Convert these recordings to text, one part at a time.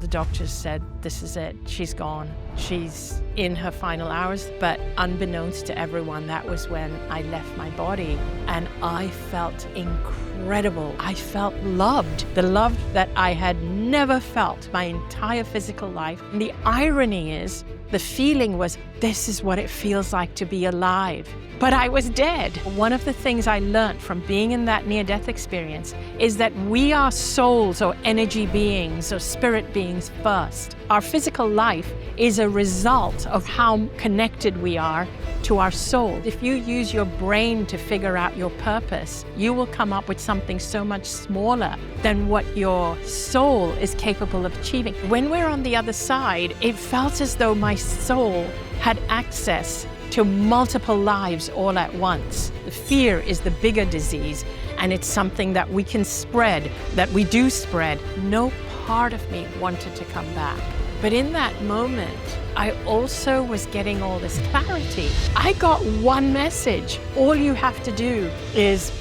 the doctors said, this is it, she's gone. She's in her final hours. But unbeknownst to everyone, that was when I left my body. And I felt incredible. I felt loved. The love that I had never felt my entire physical life. And the irony is, the feeling was, this is what it feels like to be alive. But I was dead. One of the things I learned from being in that near-death experience is that we are souls or energy beings or spirit beings first. Our physical life is a result of how connected we are to our soul. If you use your brain to figure out your purpose, you will come up with something so much smaller than what your soul is capable of achieving. When we're on the other side, it felt as though my soul had access to multiple lives all at once. The fear is the bigger disease, and it's something that we can spread, that we do spread. No part of me wanted to come back. But in that moment, I also was getting all this clarity. I got one message. All you have to do is...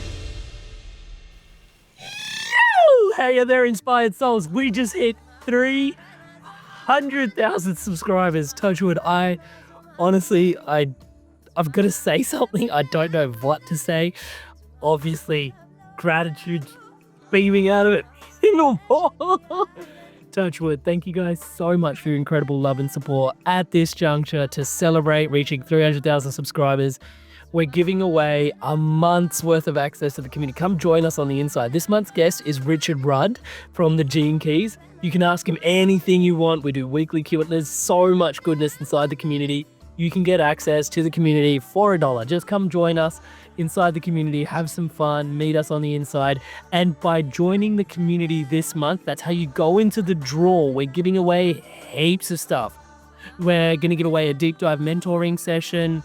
Hey there, inspired souls. We just hit 300,000 subscribers. Touchwood, honestly, I've got to say something. I don't know what to say. Obviously, gratitude beaming out of it. Touchwood, thank you guys so much for your incredible love and support at this juncture to celebrate reaching 300,000 subscribers. We're giving away a month's worth of access to the community. Come join us on the inside. This month's guest is Richard Rudd from the Gene Keys. You can ask him anything you want. We do weekly Q&As. There's so much goodness inside the community. You can get access to the community for $1. Just come join us inside the community, have some fun, meet us on the inside. And by joining the community this month, that's how you go into the draw. We're giving away heaps of stuff. We're going to give away a deep dive mentoring session.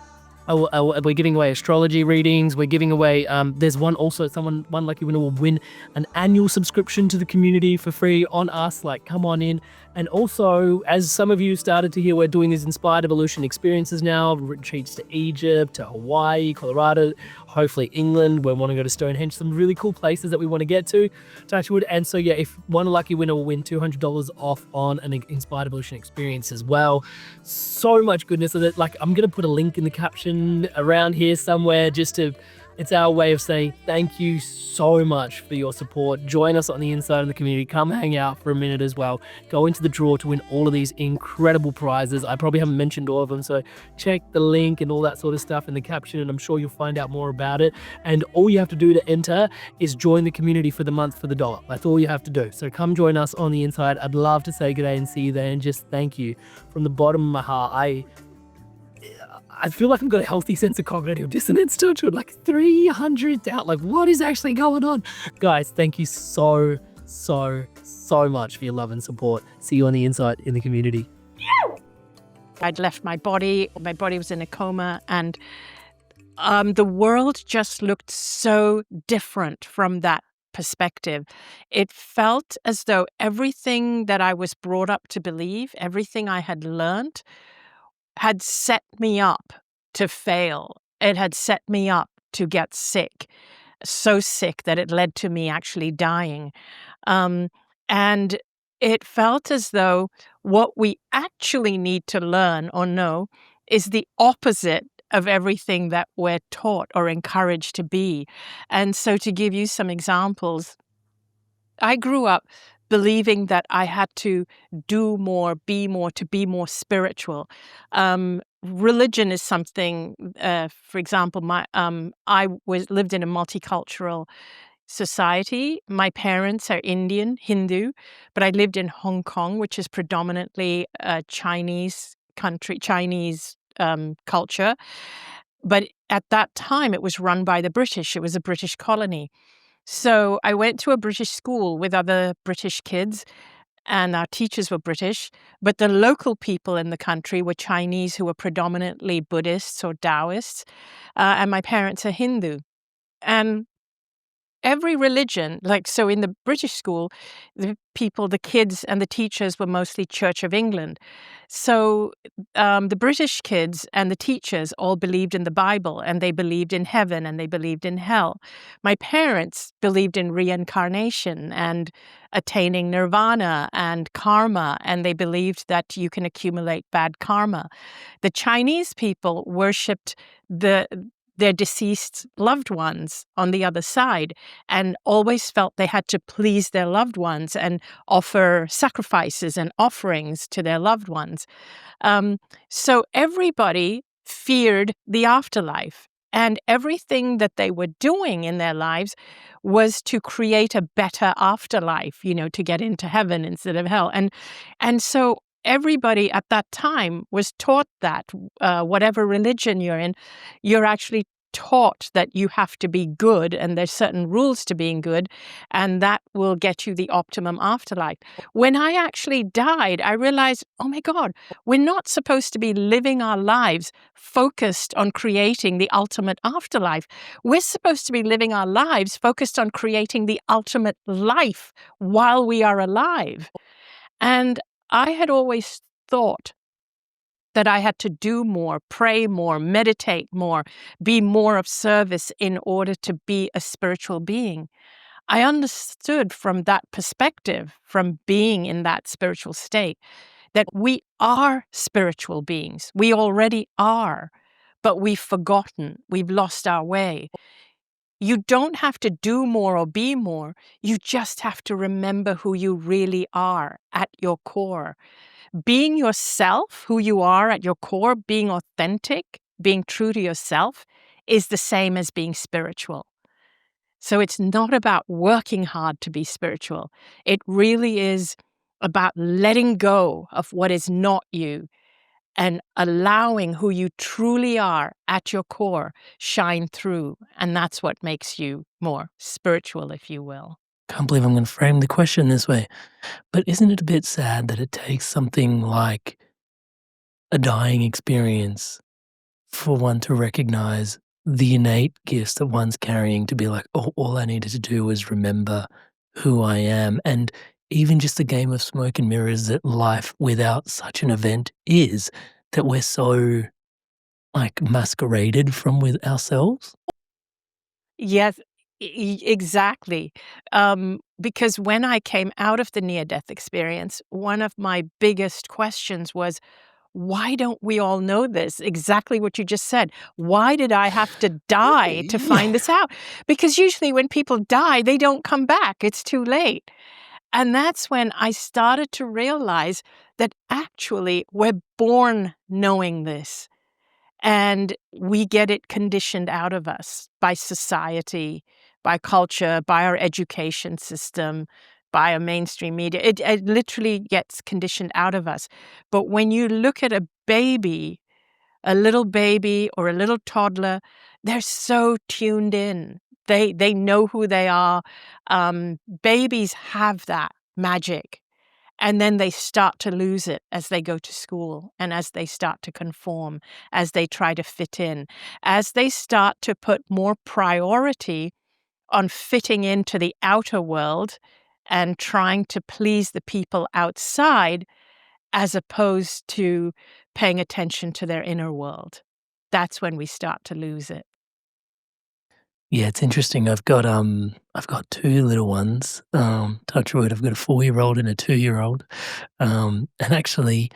We're giving away astrology readings. We're giving away, there's one lucky winner will win an annual subscription to the community for free on us. Like, come on in. And also, as some of you started to hear, we're doing these inspired evolution experiences now, retreats to Egypt, to Hawaii, Colorado, hopefully England. We want to go to Stonehenge, some really cool places that we want to get to, Touchwood. And so, yeah, if one lucky winner will win $200 off on an inspired evolution experience as well. So much goodness of it. Like, I'm going to put a link in the caption around here somewhere it's our way of saying thank you so much for your support. Join us on the inside of the community. Come hang out for a minute as well. Go into the draw to win all of these incredible prizes. I probably haven't mentioned all of them, so check the link and all that sort of stuff in the caption, and I'm sure you'll find out more about it. And all you have to do to enter is join the community for the month for $1. That's all you have to do. So come join us on the inside. I'd love to say good day and see you there, and just thank you from the bottom of my heart. I feel like I've got a healthy sense of cognitive dissonance to it. Like 300 out. Like, what is actually going on? Guys, thank you so much for your love and support. See you on the inside in the community. I'd left my body. My body was in a coma, and the world just looked so different from that perspective. It felt as though everything that I was brought up to believe, everything I had learned, had set me up to fail. It had set me up to get sick, so sick that it led to me actually dying. And it felt as though what we actually need to learn or know is the opposite of everything that we're taught or encouraged to be. And so to give you some examples, I grew up believing that I had to do more, be more, to be more spiritual. Religion is something, for example, I lived in a multicultural society. My parents are Indian, Hindu, but I lived in Hong Kong, which is predominantly a Chinese country, Chinese culture. But at that time, it was run by the British. It was a British colony. So I went to a British school with other British kids, and our teachers were British, but the local people in the country were Chinese who were predominantly Buddhists or Taoists, and my parents are Hindu. And every religion, like, so in the British school, the kids and the teachers were mostly Church of England. So the British kids and the teachers all believed in the Bible, and they believed in heaven and they believed in hell. My parents believed in reincarnation and attaining nirvana and karma, and they believed that you can accumulate bad karma. The Chinese people worshipped their deceased loved ones on the other side and always felt they had to please their loved ones and offer sacrifices and offerings to their loved ones. So everybody feared the afterlife. And everything that they were doing in their lives was to create a better afterlife, to get into heaven instead of hell. And so everybody at that time was taught that whatever religion you're in, you're actually taught that you have to be good and there's certain rules to being good, and that will get you the optimum afterlife. When I actually died, I realized, oh my God, we're not supposed to be living our lives focused on creating the ultimate afterlife. We're supposed to be living our lives focused on creating the ultimate life while we are alive. And I had always thought that I had to do more, pray more, meditate more, be more of service in order to be a spiritual being. I understood from that perspective, from being in that spiritual state, that we are spiritual beings. We already are, but we've forgotten. We've lost our way. You don't have to do more or be more. You just have to remember who you really are at your core. Being yourself, who you are at your core, being authentic, being true to yourself, is the same as being spiritual. So it's not about working hard to be spiritual. It really is about letting go of what is not you and allowing who you truly are at your core shine through. And that's what makes you more spiritual, if you will. Can't believe I'm going to frame the question this way. But isn't it a bit sad that it takes something like a dying experience for one to recognize the innate gifts that one's carrying, to be like, oh, all I needed to do was remember who I am? And even just a game of smoke and mirrors that life without such an event is, that we're so like masqueraded from with ourselves. Yes, exactly. Because when I came out of the near-death experience, one of my biggest questions was, why don't we all know this? Exactly what you just said. Why did I have to die to find this out? Because usually when people die, they don't come back. It's too late. And that's when I started to realize that actually we're born knowing this. And we get it conditioned out of us by society, by culture, by our education system, by our mainstream media. It literally gets conditioned out of us. But when you look at a little baby or a little toddler, they're so tuned in. They know who they are. Babies have that magic. And then they start to lose it as they go to school and as they start to conform, as they try to fit in, as they start to put more priority on fitting into the outer world and trying to please the people outside as opposed to paying attention to their inner world. That's when we start to lose it. Yeah, it's interesting. I've got two little ones. Touch wood, I've got a 4-year-old and a 2-year-old. And actually,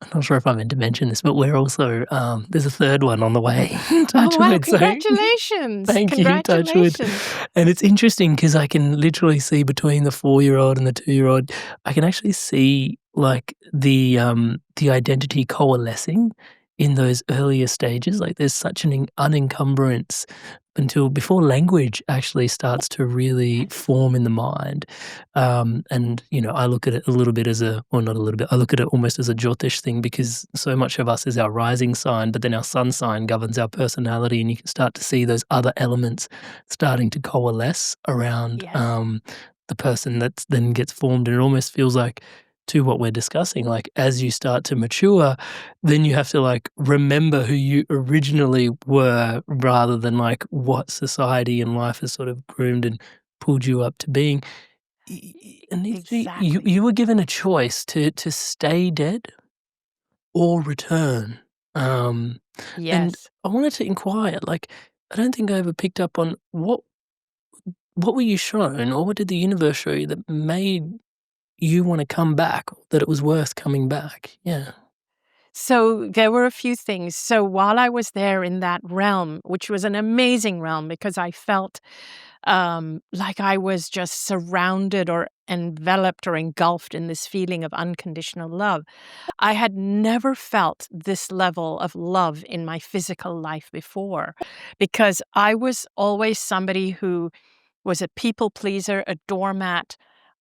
I'm not sure if I meant to mention this, but we're also there's a third one on the way. Touch Oh, wow. wood. So Congratulations. thank you, touch wood. Congratulations. And it's interesting because I can literally see between the 4-year-old and the 2-year-old, I can actually see like the identity coalescing in those earlier stages. Like there's such an unencumbrance until before language actually starts to really form in the mind. And, I look at it a little bit as or not a little bit, I look at it almost as a Jyotish thing, because so much of us is our rising sign, but then our sun sign governs our personality, and you can start to see those other elements starting to coalesce around Yes. the person that then gets formed. And it almost feels like to what we're discussing. Like, as you start to mature, then you have to like remember who you originally were rather than like what society and life has sort of groomed and pulled you up to being. And Exactly. you were given a choice to stay dead or return. Um, and Yes. I wanted to inquire, like, I don't think I ever picked up on what were you shown, or what did the universe show you that made you want to come back, that it was worth coming back? Yeah. So there were a few things. So while I was there in that realm, which was an amazing realm because I felt like I was just surrounded or enveloped or engulfed in this feeling of unconditional love. I had never felt this level of love in my physical life before because I was always somebody who was a people pleaser, a doormat.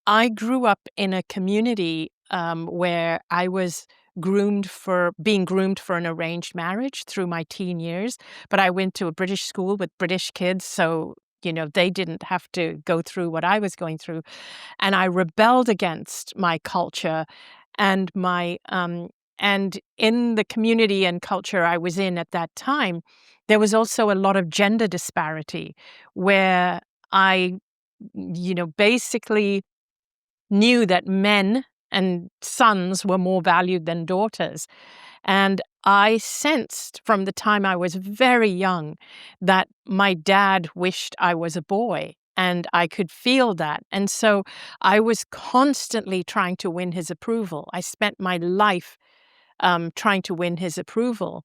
I grew up in a community where I was being groomed for an arranged marriage through my teen years. But I went to a British school with British kids, so they didn't have to go through what I was going through. And I rebelled against my culture and and in the community and culture I was in at that time, there was also a lot of gender disparity where I, basically knew that men and sons were more valued than daughters. And I sensed from the time I was very young that my dad wished I was a boy. And I could feel that. And so I was constantly trying to win his approval. I spent my life trying to win his approval.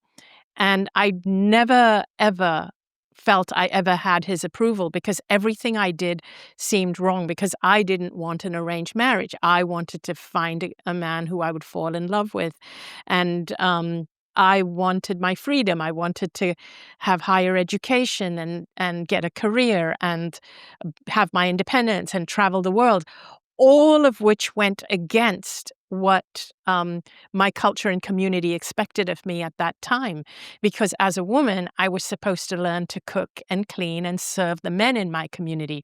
And I never, ever felt I ever had his approval because everything I did seemed wrong because I didn't want an arranged marriage. I wanted to find a man who I would fall in love with. And I wanted my freedom. I wanted to have higher education and get a career and have my independence and travel the world, all of which went against what my culture and community expected of me at that time. Because as a woman, I was supposed to learn to cook and clean and serve the men in my community.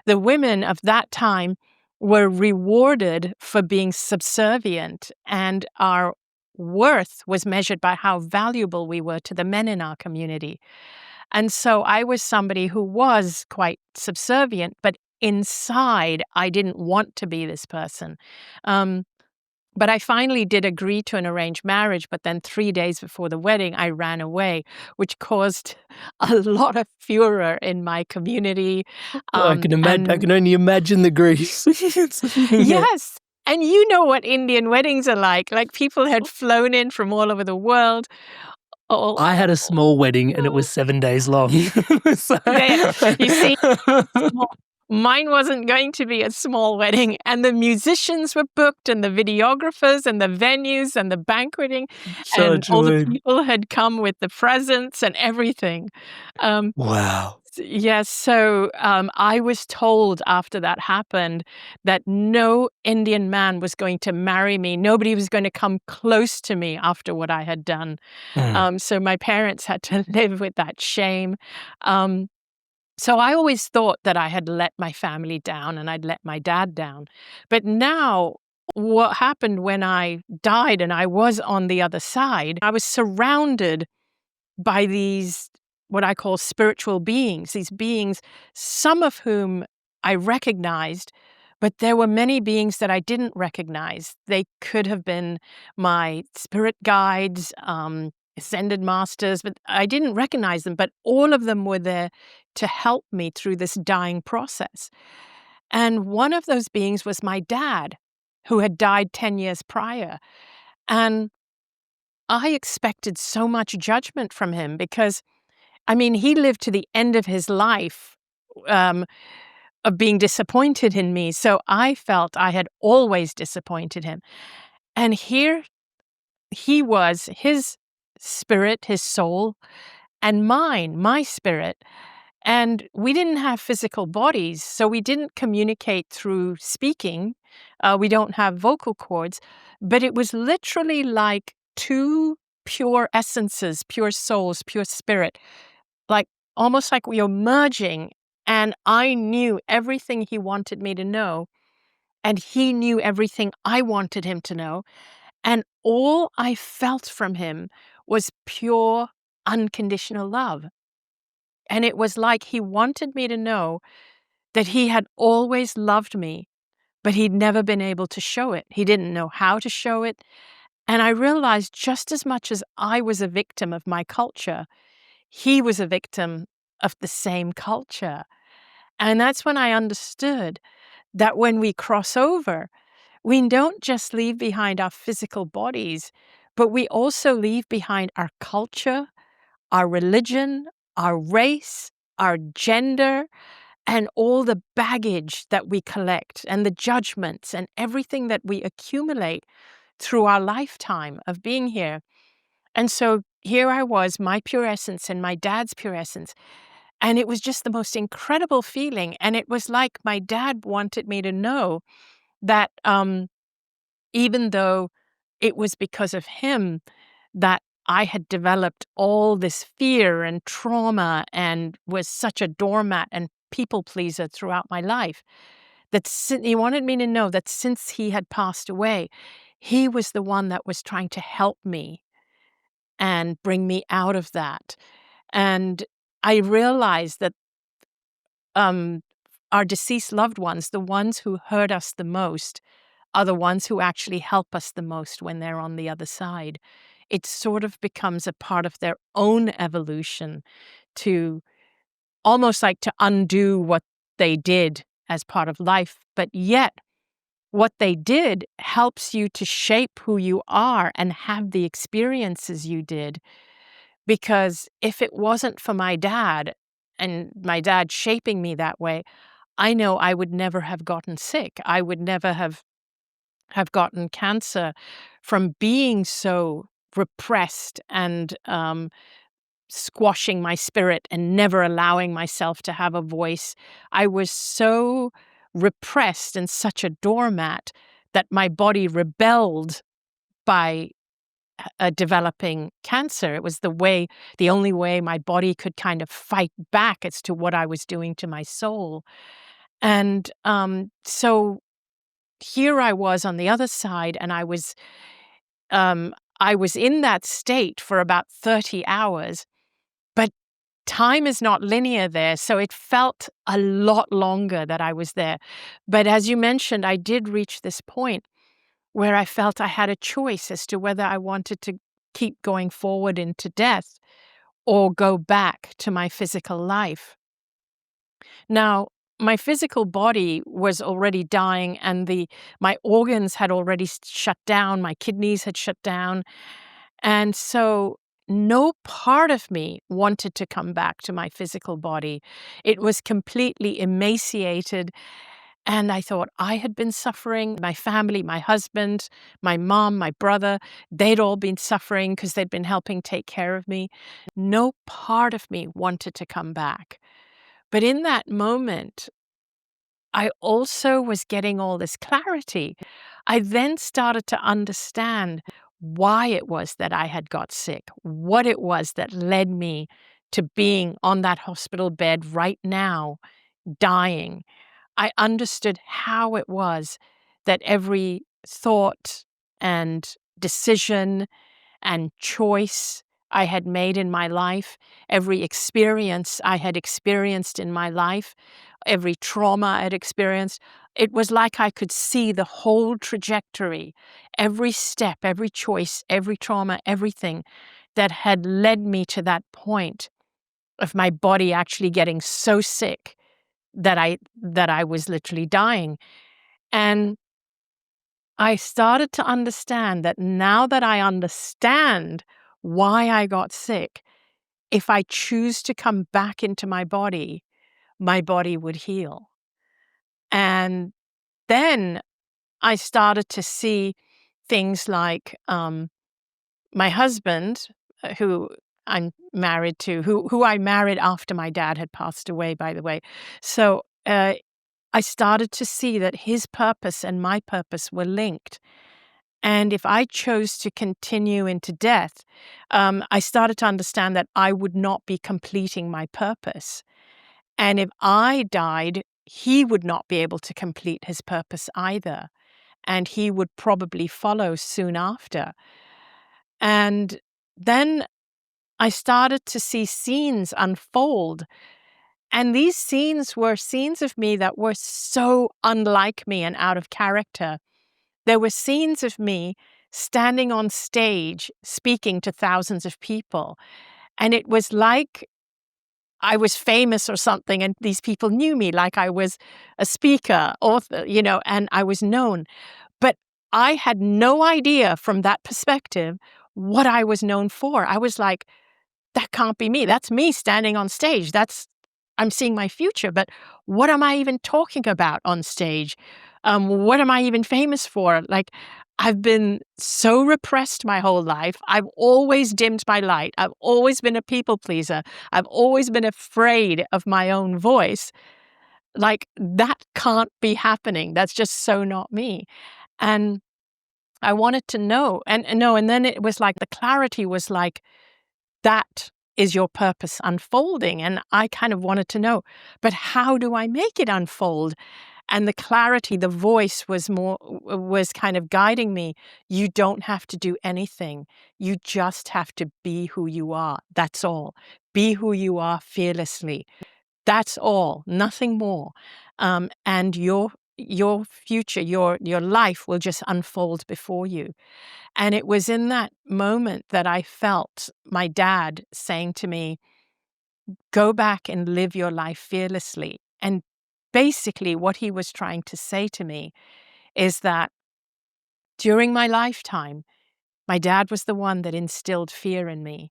The women of that time were rewarded for being subservient, and our worth was measured by how valuable we were to the men in our community. And so I was somebody who was quite subservient, but inside, I didn't want to be this person. Um, but I finally did agree to an arranged marriage, but then 3 days before the wedding, I ran away, which caused a lot of furor in my community. I can imagine. I And can only imagine the grief. Yeah. yes, and you know what Indian weddings are like. Like people had flown in from all over the world. All, I had a small wedding and it was 7 days long. So there, you see, small. Mine wasn't going to be a small wedding, and the musicians were booked, and the videographers, and the venues, and the banqueting, and such all the wood. people had come with the presents and everything. Um, Wow. yes, so I was told after that happened that no Indian man was going to marry me. Nobody was going to come close to me after what I had done. Mm. So my parents had to live with that shame. Um, so I always thought that I had let my family down and I'd let my dad down. But now, what happened when I died and I was on the other side, I was surrounded by these, what I call spiritual beings, these beings, some of whom I recognized, but there were many beings that I didn't recognize. They could have been my spirit guides, ascended masters, but I didn't recognize them. But all of them were there to help me through this dying process. And one of those beings was my dad, who had died 10 years prior. And I expected so much judgment from him because, I mean, he lived to the end of his life um, of being disappointed in me. So I felt I had always disappointed him. And here he was, his spirit, his soul, and mine, my spirit. And we didn't have physical bodies, so we didn't communicate through speaking. We don't have vocal cords, but it was literally like two pure essences, pure souls, pure spirit, like almost like we were merging. And I knew everything he wanted me to know. and he knew everything I wanted him to know. And all I felt from him was pure, unconditional love. And it was like he wanted me to know that he had always loved me, but he'd never been able to show it. He didn't know how to show it. And I realized just as much as I was a victim of my culture, he was a victim of the same culture. And that's when I understood that when we cross over, we don't just leave behind our physical bodies, but we also leave behind our culture, our religion, our race, our gender, and all the baggage that we collect and the judgments and everything that we accumulate through our lifetime of being here. And so here I was, my pure essence and my dad's pure essence. And it was just the most incredible feeling. And it was like my dad wanted me to know that even though it was because of him that I had developed all this fear and trauma and was such a doormat and people pleaser throughout my life, that he wanted me to know that since he had passed away, he was the one that was trying to help me and bring me out of that. And I realized that our deceased loved ones, the ones who hurt us the most, are the ones who actually help us the most when they're on the other side. It sort of becomes a part of their own evolution to almost like to undo what they did as part of life. But yet, what they did helps you to shape who you are and have the experiences you did. Because if it wasn't for my dad and my dad shaping me that way, I know I would never have gotten sick. I would never have gotten cancer from being so repressed and squashing my spirit and never allowing myself to have a voice. I was so repressed and such a doormat that my body rebelled by developing cancer. It was the only way my body could kind of fight back as to what I was doing to my soul. And so here I was on the other side, and I was in that state for about 30 hours, but time is not linear there, so it felt a lot longer that I was there. But as you mentioned, I did reach this point where I felt I had a choice as to whether I wanted to keep going forward into death or go back to my physical life. Now, my physical body was already dying and my organs had already shut down, my kidneys had shut down. And so no part of me wanted to come back to my physical body. It was completely emaciated. And I thought I had been suffering. My family, my husband, my mom, my brother, they'd all been suffering because they'd been helping take care of me. No part of me wanted to come back. But in that moment, I also was getting all this clarity. I then started to understand why it was that I had got sick, what it was that led me to being on that hospital bed right now, dying. I understood how it was that every thought and decision and choice I had made in my life, every experience I had experienced in my life, every trauma I had experienced, it was like I could see the whole trajectory, every step, every choice, every trauma, everything that had led me to that point of my body actually getting so sick that I was literally dying. And I started to understand that now that I understand why I got sick, if I choose to come back into my body would heal. And then I started to see things like my husband, who I'm married to, who I married after my dad had passed away, by the way. So I started to see that his purpose and my purpose were linked. And if I chose to continue into death, I started to understand that I would not be completing my purpose. And if I died, he would not be able to complete his purpose either. And he would probably follow soon after. And then I started to see scenes unfold. And these scenes were scenes of me that were so unlike me and out of character. There were scenes of me standing on stage speaking to thousands of people. And it was like I was famous or something, and these people knew me, like I was a speaker, author, and I was known. But I had no idea from that perspective what I was known for. I was like, that can't be me. That's me standing on stage. I'm seeing my future, but what am I even talking about on stage? What am I even famous for? Like, I've been so repressed my whole life. I've always dimmed my light. I've always been a people pleaser. I've always been afraid of my own voice. Like, that can't be happening. That's just so not me. And I wanted to know. And then it was like the clarity was like, that is your purpose unfolding. And I kind of wanted to know, but how do I make it unfold? And the clarity, the voice was kind of guiding me. You don't have to do anything. You just have to be who you are. That's all. Be who you are fearlessly. That's all, nothing more. And your future, your life will just unfold before you. And it was in that moment that I felt my dad saying to me, go back and live your life fearlessly. And basically what he was trying to say to me is that during my lifetime, my dad was the one that instilled fear in me.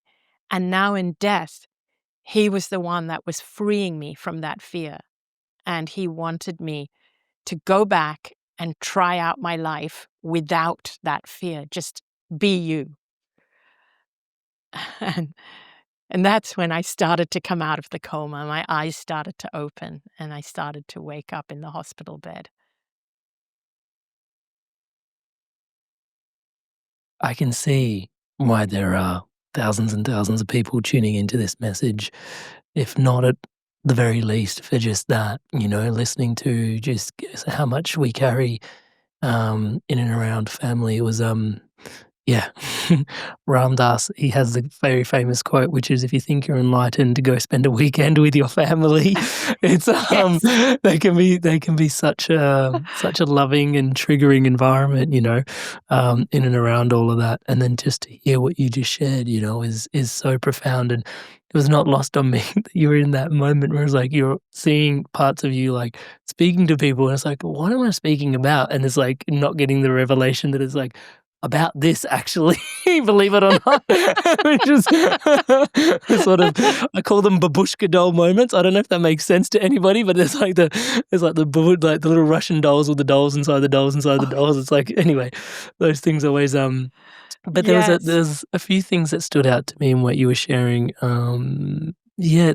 And now in death, he was the one that was freeing me from that fear. And he wanted me to go back and try out my life without that fear. Just be you. And that's when I started to come out of the coma. My eyes started to open and I started to wake up in the hospital bed. I can see why there are thousands and thousands of people tuning into this message, if not at the very least for just that, listening to just how much we carry in and around family. It was yeah. Ram Dass, he has the very famous quote, which is, "If you think you're enlightened, go spend a weekend with your family." It's Yes. they can be such a loving and triggering environment, in and around all of that. And then just to hear what you just shared, is so profound. And it was not lost on me that you were in that moment where it's like you're seeing parts of you like speaking to people, and it's like, what am I speaking about? And it's like not getting the revelation that it's like about this actually, believe it or not. Which is sort of, I call them babushka doll moments. I don't know if that makes sense to anybody, but it's like the little Russian dolls with the dolls inside the dolls inside the dolls. It's like, anyway, those things always but Yes. there's a few things that stood out to me in what you were sharing. Yeah,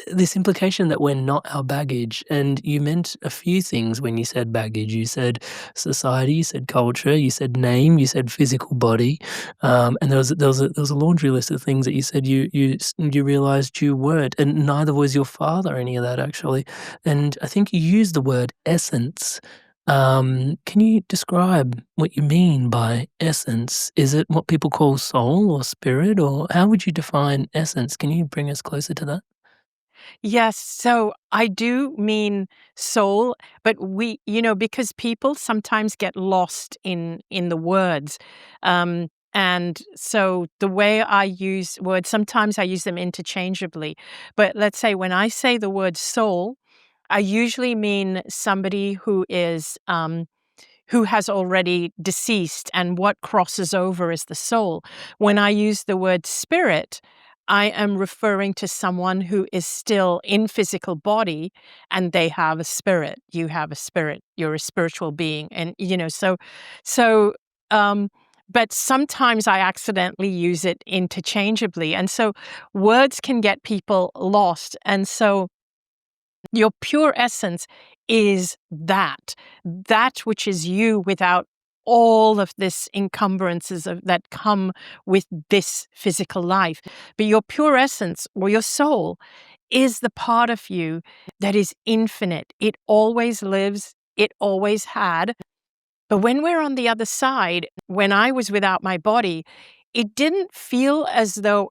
this implication that we're not our baggage, and you meant a few things when you said baggage. You said society, you said culture, you said name, you said physical body, and there was a laundry list of things that you said you realized you weren't, and neither was your father any of that actually. And I think you used the word essence. Can you describe what you mean by essence? Is it what people call soul or spirit, or how would you define essence? Can you bring us closer to that? Yes. So I do mean soul, but because people sometimes get lost in the words. And so the way I use words, sometimes I use them interchangeably. But let's say when I say the word soul, I usually mean somebody who has already deceased, and what crosses over is the soul. When I use the word spirit, I am referring to someone who is still in physical body and they have a spirit. You have a spirit. You're a spiritual being. And, so, um, but sometimes I accidentally use it interchangeably. And so words can get people lost. And so your pure essence is that which is you without all of this encumbrances that come with this physical life. But your pure essence or your soul is the part of you that is infinite. It always lives. It always had. But when we're on the other side, when I was without my body, it didn't feel as though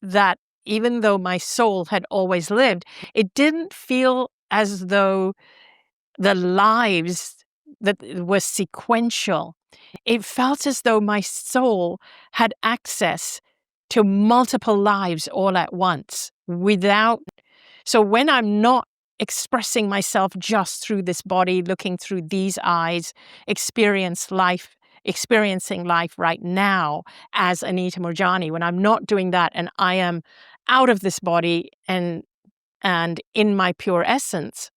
that, even though my soul had always lived, it didn't feel as though the lives that were sequential. It felt as though my soul had access to multiple lives all at once so when I'm not expressing myself just through this body, looking through these eyes, experiencing life right now as Anita Moorjani, when I'm not doing that and I am out of this body and in my pure essence,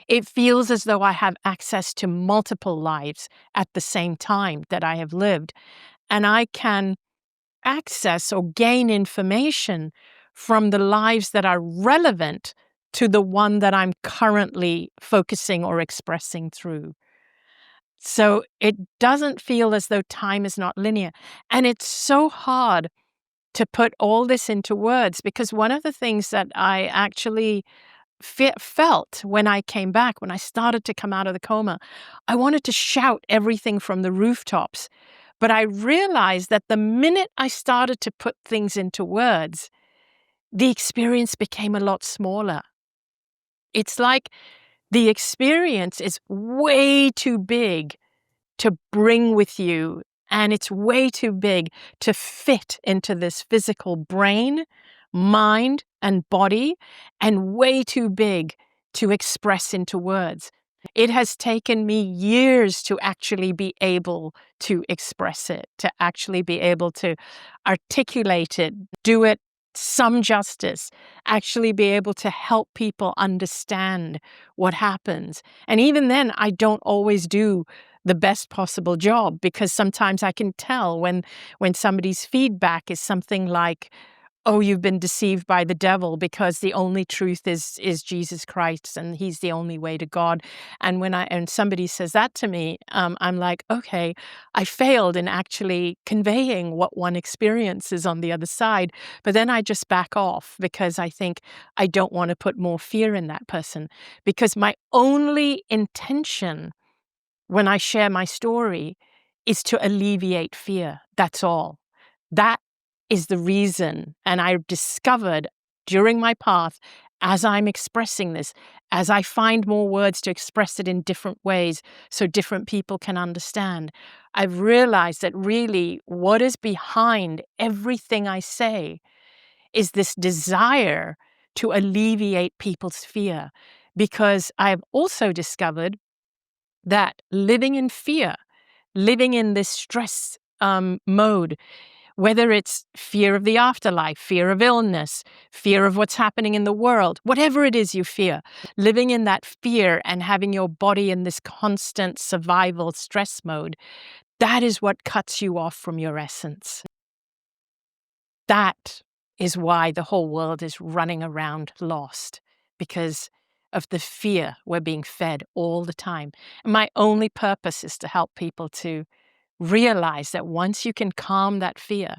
it feels as though I have access to multiple lives at the same time that I have lived. And I can access or gain information from the lives that are relevant to the one that I'm currently focusing or expressing through. So it doesn't feel as though time is not linear. And it's so hard to put all this into words, because one of the things that I actually felt when I came back, when I started to come out of the coma, I wanted to shout everything from the rooftops. But I realized that the minute I started to put things into words, the experience became a lot smaller. It's like the experience is way too big to bring with you, and it's way too big to fit into this physical brain, mind, and body, and way too big to express into words. It has taken me years to actually be able to express it, to actually be able to articulate it, do it some justice, actually be able to help people understand what happens. And even then, I don't always do the best possible job, because sometimes I can tell when somebody's feedback is something like, oh, you've been deceived by the devil because the only truth is Jesus Christ and he's the only way to God. And when somebody says that to me, I'm like, okay, I failed in actually conveying what one experiences on the other side. But then I just back off, because I think I don't want to put more fear in that person, because my only intention when I share my story is to alleviate fear. That's all. That is the reason. And I discovered during my path, as I'm expressing this, as I find more words to express it in different ways so different people can understand, I've realized that really what is behind everything I say is this desire to alleviate people's fear. Because I've also discovered that living in fear, living in this stress mode, whether it's fear of the afterlife, fear of illness, fear of what's happening in the world, whatever it is you fear, living in that fear and having your body in this constant survival stress mode, that is what cuts you off from your essence. That is why the whole world is running around lost, because of the fear we're being fed all the time. And my only purpose is to help people to realize that once you can calm that fear,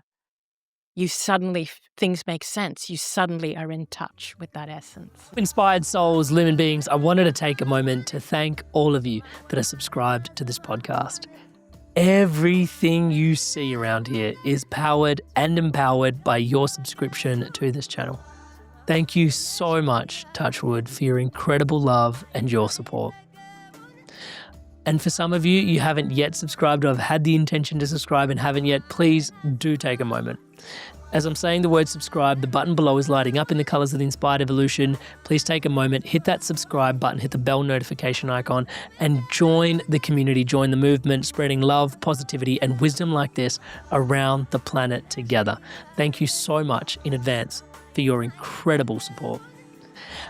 you suddenly, things make sense. You suddenly are in touch with that essence. Inspired souls, living beings, I wanted to take a moment to thank all of you that are subscribed to this podcast. Everything you see around here is powered and empowered by your subscription to this channel. Thank you so much, Touchwood, for your incredible love and your support. And for some of you, you haven't yet subscribed or have had the intention to subscribe and haven't yet, please do take a moment. As I'm saying the word subscribe, the button below is lighting up in the colors of the Inspired Evolution. Please take a moment, hit that subscribe button, hit the bell notification icon, and join the community, join the movement, spreading love, positivity, and wisdom like this around the planet together. Thank you so much in advance for your incredible support.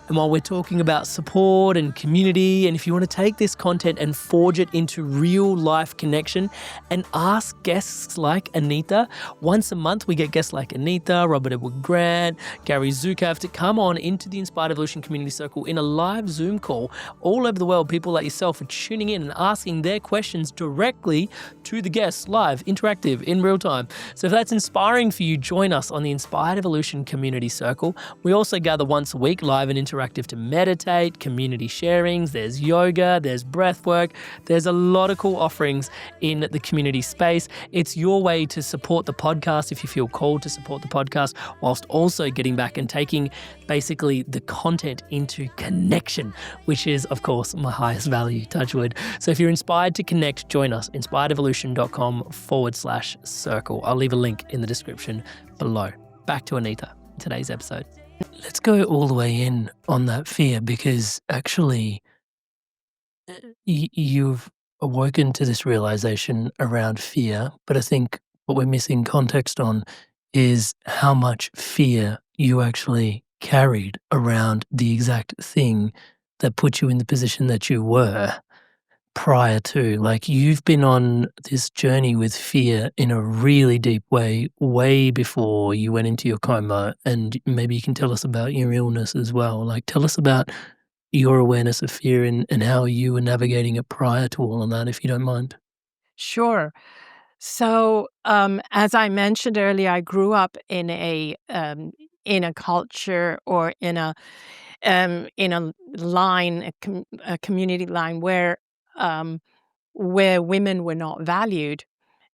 And while we're talking about support and community, and if you want to take this content and forge it into real life connection and ask guests like Anita, once a month we get guests like Anita, Robert Edward Grant, Gary Zukav to come on into the Inspired Evolution Community Circle in a live Zoom call all over the world. People like yourself are tuning in and asking their questions directly to the guests, live, interactive, in real time. So if that's inspiring for you, join us on the Inspired Evolution Community Circle. We also gather once a week, live and interactive, to meditate, community sharings, there's yoga, there's breath work, there's a lot of cool offerings in the community space. It's your way to support the podcast if you feel called to support the podcast, whilst also getting back and taking basically the content into connection, which is, of course, my highest value, touch wood. So if you're inspired to connect, join us, inspiredevolution.com/circle. I'll leave a link in the description below. Back to Anita, today's episode. Let's go all the way in on that fear, because actually you've awoken to this realization around fear, but I think what we're missing context on is how much fear you actually carried around the exact thing that put you in the position that you were prior to. Like, you've been on this journey with fear in a really deep way before you went into your coma. And maybe you can tell us about your illness as well. Like, tell us about your awareness of fear and how you were navigating it prior to all of that, if you don't mind. Sure. So, as I mentioned earlier, I grew up in a culture, or in a line, a community line where women were not valued.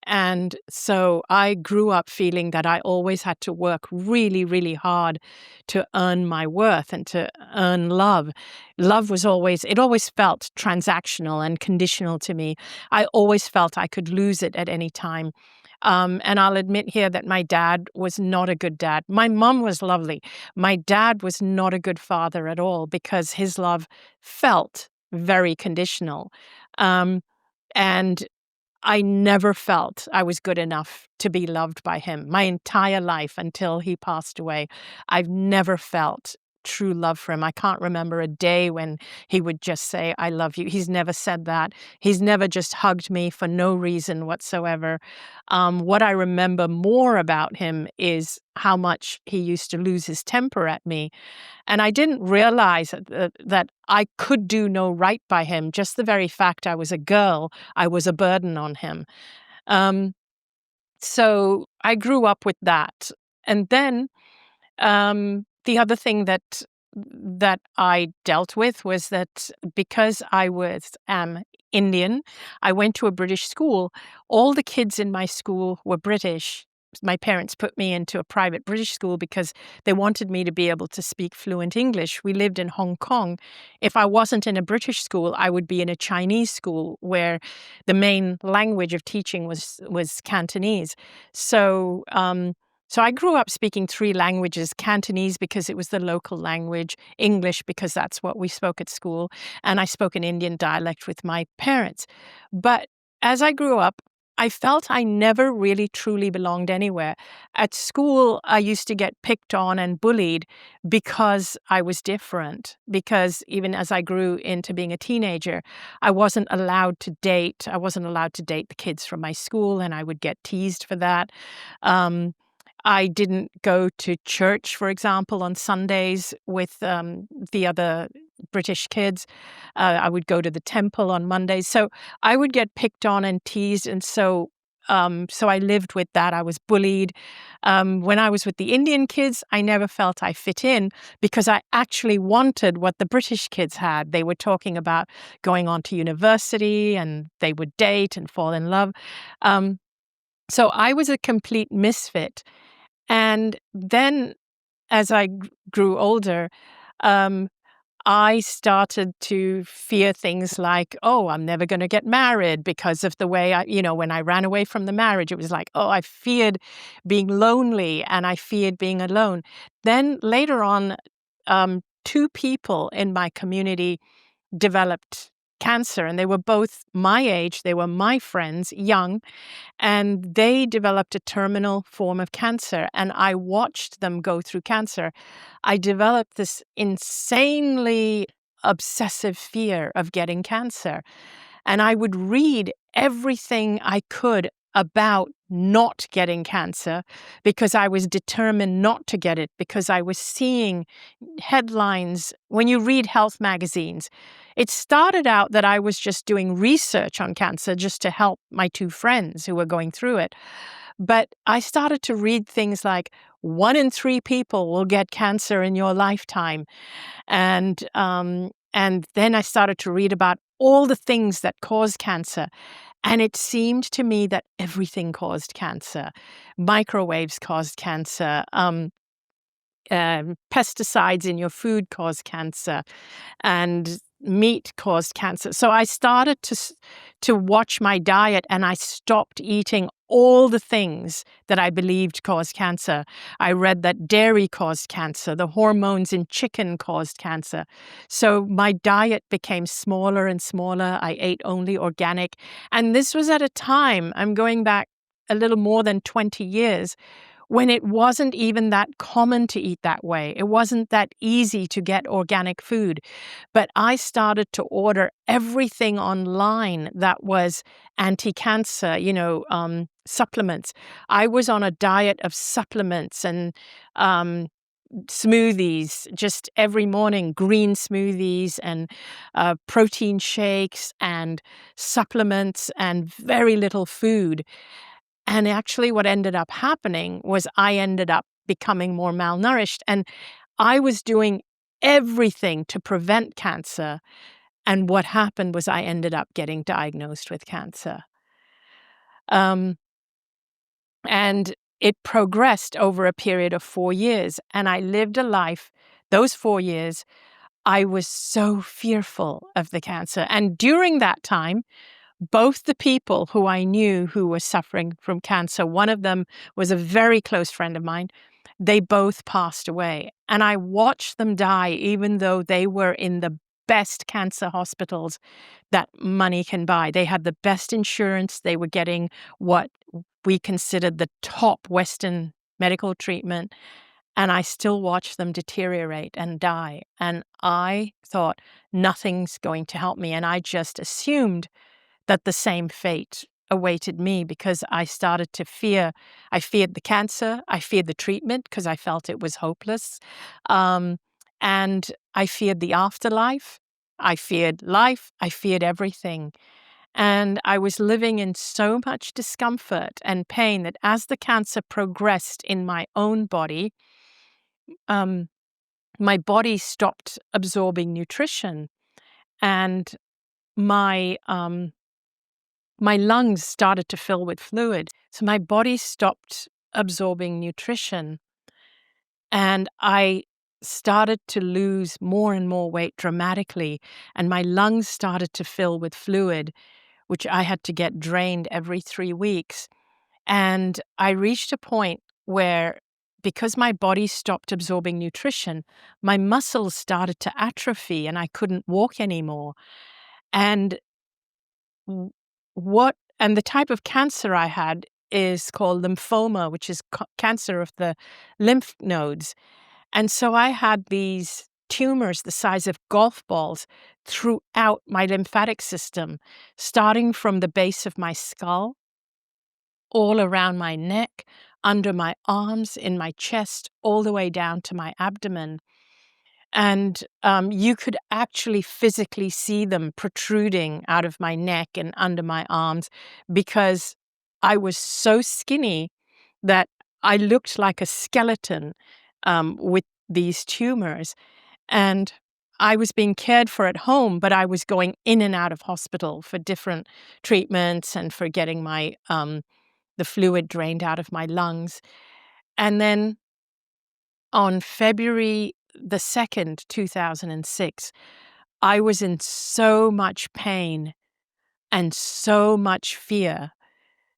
And so I grew up feeling that I always had to work really, really hard to earn my worth and to earn love. Love was it always felt transactional and conditional to me. I always felt I could lose it at any time. And I'll admit here that my dad was not a good dad. My mom was lovely. My dad was not a good father at all, because his love felt very conditional. And I never felt I was good enough to be loved by him. My entire life until he passed away, I've never felt true love for him. I can't remember a day when he would just say, "I love you." He's never said that. He's never just hugged me for no reason whatsoever. What I remember more about him is how much he used to lose his temper at me. And I didn't realize that I could do no right by him. Just the very fact I was a girl, I was a burden on him. Um, so I grew up with that. And then the other thing that I dealt with was that because I am Indian, I went to a British school. All the kids in my school were British. My parents put me into a private British school because they wanted me to be able to speak fluent English. We lived in Hong Kong. If I wasn't in a British school, I would be in a Chinese school where the main language of teaching was Cantonese. So I grew up speaking 3 languages: Cantonese because it was the local language, English because that's what we spoke at school, and I spoke an Indian dialect with my parents. But as I grew up, I felt I never really truly belonged anywhere. At school, I used to get picked on and bullied because I was different, because even as I grew into being a teenager, I wasn't allowed to date. I wasn't allowed to date the kids from my school, and I would get teased for that. I didn't go to church, for example, on Sundays with the other British kids. I would go to the temple on Mondays. So I would get picked on and teased. And so I lived with that. I was bullied. When I was with the Indian kids, I never felt I fit in because I actually wanted what the British kids had. They were talking about going on to university, and they would date and fall in love. So I was a complete misfit. And then as I grew older, I started to fear things like, oh, I'm never going to get married because of the way when I ran away from the marriage, it was like, oh, I feared being lonely and I feared being alone. Then later on, 2 people in my community developed cancer, and they were both my age. They were my friends, young, and they developed a terminal form of cancer, and I watched them go through cancer. I developed this insanely obsessive fear of getting cancer, and I would read everything I could about not getting cancer because I was determined not to get it, because I was seeing headlines. When you read health magazines, it started out that I was just doing research on cancer just to help my two friends who were going through it. But I started to read things like 1 in 3 people will get cancer in your lifetime. And then I started to read about all the things that cause cancer. And it seemed to me that everything caused cancer. Microwaves caused cancer. Pesticides in your food cause cancer, and meat caused cancer. So I started to watch my diet, and I stopped eating all the things that I believed caused cancer. I read that dairy caused cancer, the hormones in chicken caused cancer. So my diet became smaller and smaller. I ate only organic. And this was at a time, I'm going back a little more than 20 years, when it wasn't even that common to eat that way. It wasn't that easy to get organic food. But I started to order everything online that was anti-cancer, supplements. I was on a diet of supplements and smoothies, just every morning, green smoothies and protein shakes and supplements and very little food. And actually what ended up happening was I ended up becoming more malnourished. And I was doing everything to prevent cancer. And what happened was I ended up getting diagnosed with cancer. And it progressed over a period of 4 years. And I lived a life, those 4 years, I was so fearful of the cancer. And during that time, both the people who I knew who were suffering from cancer, one of them was a very close friend of mine, they both passed away. And I watched them die, even though they were in the best cancer hospitals that money can buy. They had the best insurance. They were getting what we considered the top Western medical treatment. And I still watched them deteriorate and die. And I thought, nothing's going to help me. And I just assumed that the same fate awaited me, because I started to fear. I feared the cancer. I feared the treatment because I felt it was hopeless. And I feared the afterlife. I feared life. I feared everything. And I was living in so much discomfort and pain that as the cancer progressed in my own body, my body stopped absorbing nutrition, and my lungs started to fill with fluid. So my body stopped absorbing nutrition, and I started to lose more and more weight dramatically, and my lungs started to fill with fluid, which I had to get drained every 3 weeks. And I reached a point where, because my body stopped absorbing nutrition, my muscles started to atrophy and I couldn't walk anymore. And the type of cancer I had is called lymphoma, which is cancer of the lymph nodes. And so I had these tumors the size of golf balls throughout my lymphatic system, starting from the base of my skull, all around my neck, under my arms, in my chest, all the way down to my abdomen. And you could actually physically see them protruding out of my neck and under my arms, because I was so skinny that I looked like a skeleton with these tumors. And I was being cared for at home, but I was going in and out of hospital for different treatments and for getting my the fluid drained out of my lungs. And then on February the 2nd, 2006, I was in so much pain and so much fear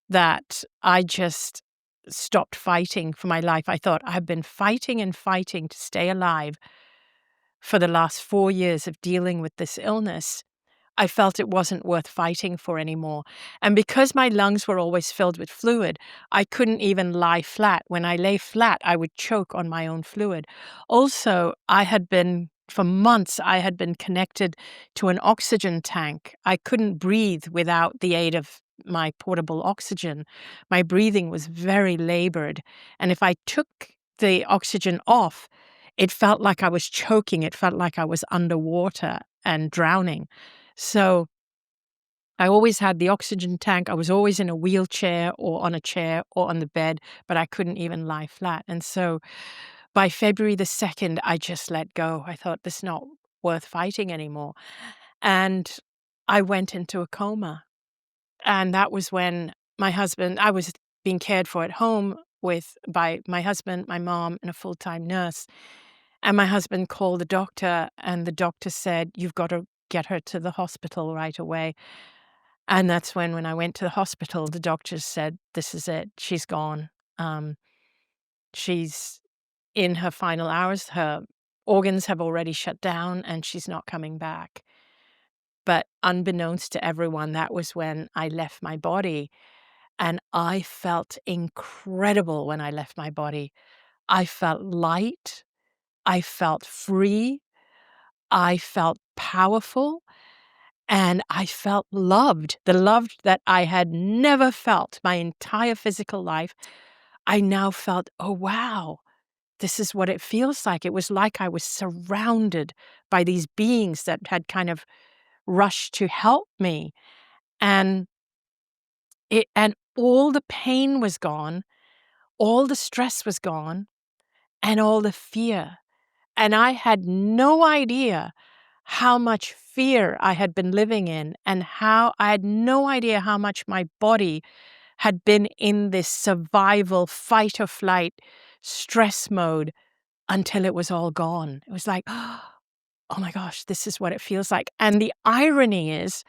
that I just stopped fighting for my life. I thought, I've been fighting and fighting to stay alive for the last 4 years of dealing with this illness. I felt it wasn't worth fighting for anymore. And because my lungs were always filled with fluid, I couldn't even lie flat. When I lay flat, I would choke on my own fluid. Also, for months, I had been connected to an oxygen tank. I couldn't breathe without the aid of my portable oxygen. My breathing was very labored. And if I took the oxygen off, it felt like I was choking. It felt like I was underwater and drowning. So I always had the oxygen tank. I was always in a wheelchair or on a chair or on the bed, but I couldn't even lie flat. And so by February the 2nd, I just let go. I thought, this is not worth fighting anymore. And I went into a coma. And that was when I was being cared for at home by my husband, my mom, and a full-time nurse. And my husband called the doctor, and the doctor said, "You've got to get her to the hospital right away." And that's when I went to the hospital, the doctors said, "This is it. She's gone. Um, she's in her final hours. Her organs have already shut down, and she's not coming back." But unbeknownst to everyone, that was when I left my body. And I felt incredible when I left my body. I felt light. I felt free. I felt powerful. And I felt loved, the love that I had never felt my entire physical life. I now felt, oh, wow, this is what it feels like. It was like I was surrounded by these beings that had kind of rushed to help me. And all the pain was gone, all the stress was gone, and all the fear. And I had no idea how much fear I had been living in, and I had no idea how much my body had been in this survival, fight or flight, stress mode until it was all gone. It was like, oh my gosh, this is what it feels like. And the irony is,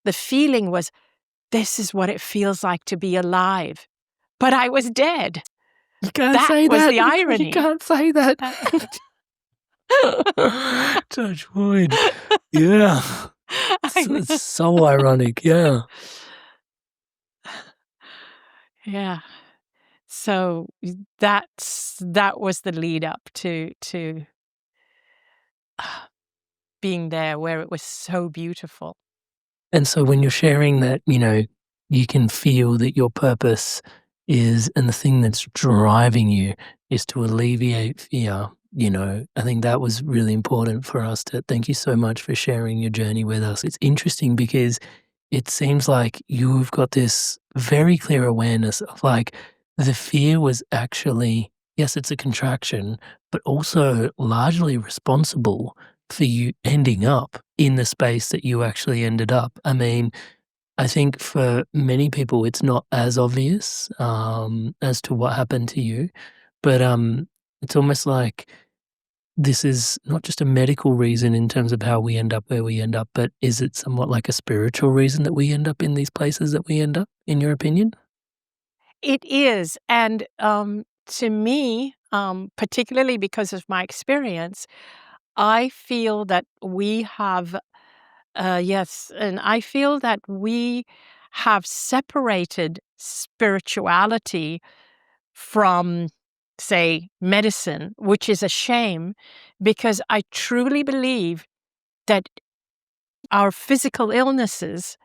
the feeling was, this is what it feels like to be alive. But I was dead. You can't That say was that. the irony. You can't say that. Touch wood. Yeah. It's so ironic. Yeah. Yeah. So that was the lead up to being there, where it was so beautiful. And so when you're sharing that, you can feel that your purpose is, and the thing that's driving you is to alleviate fear. I think that was really important for us to thank you so much for sharing your journey with us. It's interesting because it seems like you've got this very clear awareness of like the fear was actually, yes, it's a contraction, but also largely responsible for you ending up in the space that you actually ended up. I mean, I think for many people, it's not as obvious as to what happened to you, but it's almost like this is not just a medical reason in terms of how we end up where we end up, but is it somewhat like a spiritual reason that we end up in these places that we end up, in your opinion? It is. And to me, particularly because of my experience, I feel that we have, yes, and I feel that we have separated spirituality from, say, medicine, which is a shame, because I truly believe that our physical illnesses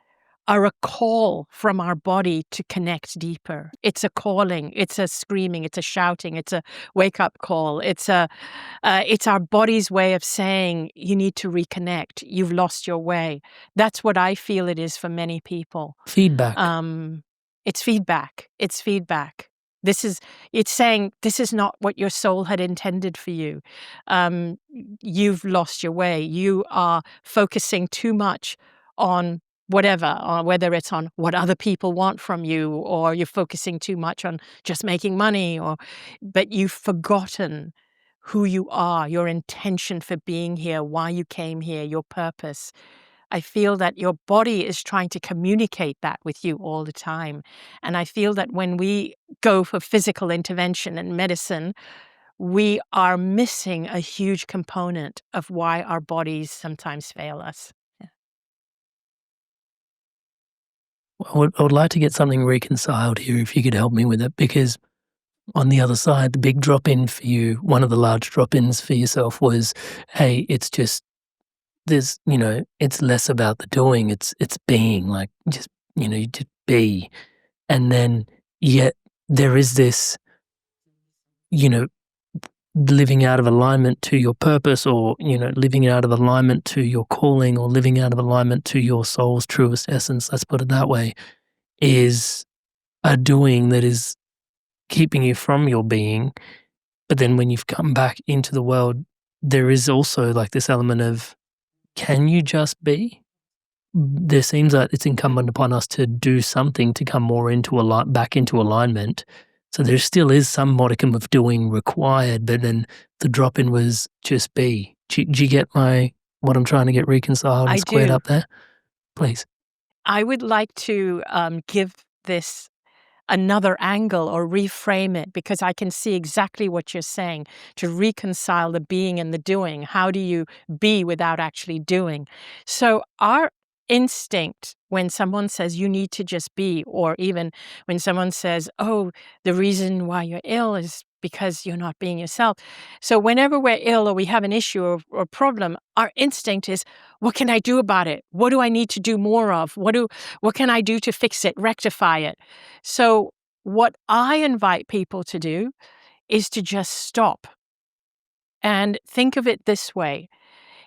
are a call from our body to connect deeper. It's a calling, it's a screaming, it's a shouting, it's a wake-up call. It's our body's way of saying, you need to reconnect, you've lost your way. That's what I feel it is for many people. Feedback. It's feedback. It's feedback. It's saying, this is not what your soul had intended for you. You've lost your way. You are focusing too much on whatever, or whether it's on what other people want from you, or you're focusing too much on just making money, but you've forgotten who you are, your intention for being here, why you came here, your purpose. I feel that your body is trying to communicate that with you all the time. And I feel that when we go for physical intervention and medicine, we are missing a huge component of why our bodies sometimes fail us. I would like to get something reconciled here if you could help me with it, because on the other side, the big drop-in for you, one of the large drop-ins for yourself was, hey, it's just, it's less about the doing, it's being, like, just, you just be. And then yet there is this, you know, living out of alignment to your purpose, or, living out of alignment to your calling, or living out of alignment to your soul's truest essence, let's put it that way, is a doing that is keeping you from your being. But then when you've come back into the world, there is also like this element of, can you just be? There seems like it's incumbent upon us to do something to come more back into alignment. So there still is some modicum of doing required, but then the drop-in was just be. Do you get what I'm trying to get reconciled I and squared do. up there? Please. I would like to give this another angle or reframe it, because I can see exactly what you're saying, to reconcile the being and the doing. How do you be without actually doing? So our instinct when someone says you need to just be, or even when someone says, oh, the reason why you're ill is because you're not being yourself. So whenever we're ill or we have an issue or problem, our instinct is, what can I do about it? What do I need to do more of? What can I do to fix it, rectify it? So what I invite people to do is to just stop and think of it this way.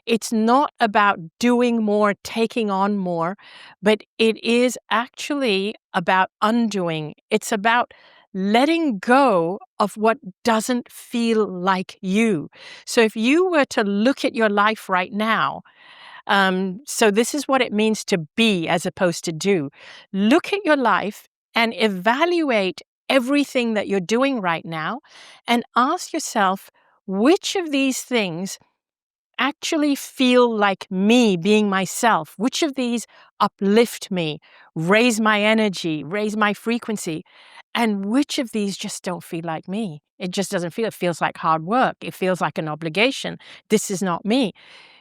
It's not about doing more, taking on more, but it is actually about undoing. It's about letting go of what doesn't feel like you. So if you were to look at your life right now, so this is what it means to be as opposed to do. Look at your life and evaluate everything that you're doing right now, and ask yourself, which of these things actually feel like me being myself? Which of these uplift me, raise my energy, raise my frequency? And which of these just don't feel like me? It just doesn't feel, it feels like hard work. It feels like an obligation. This is not me.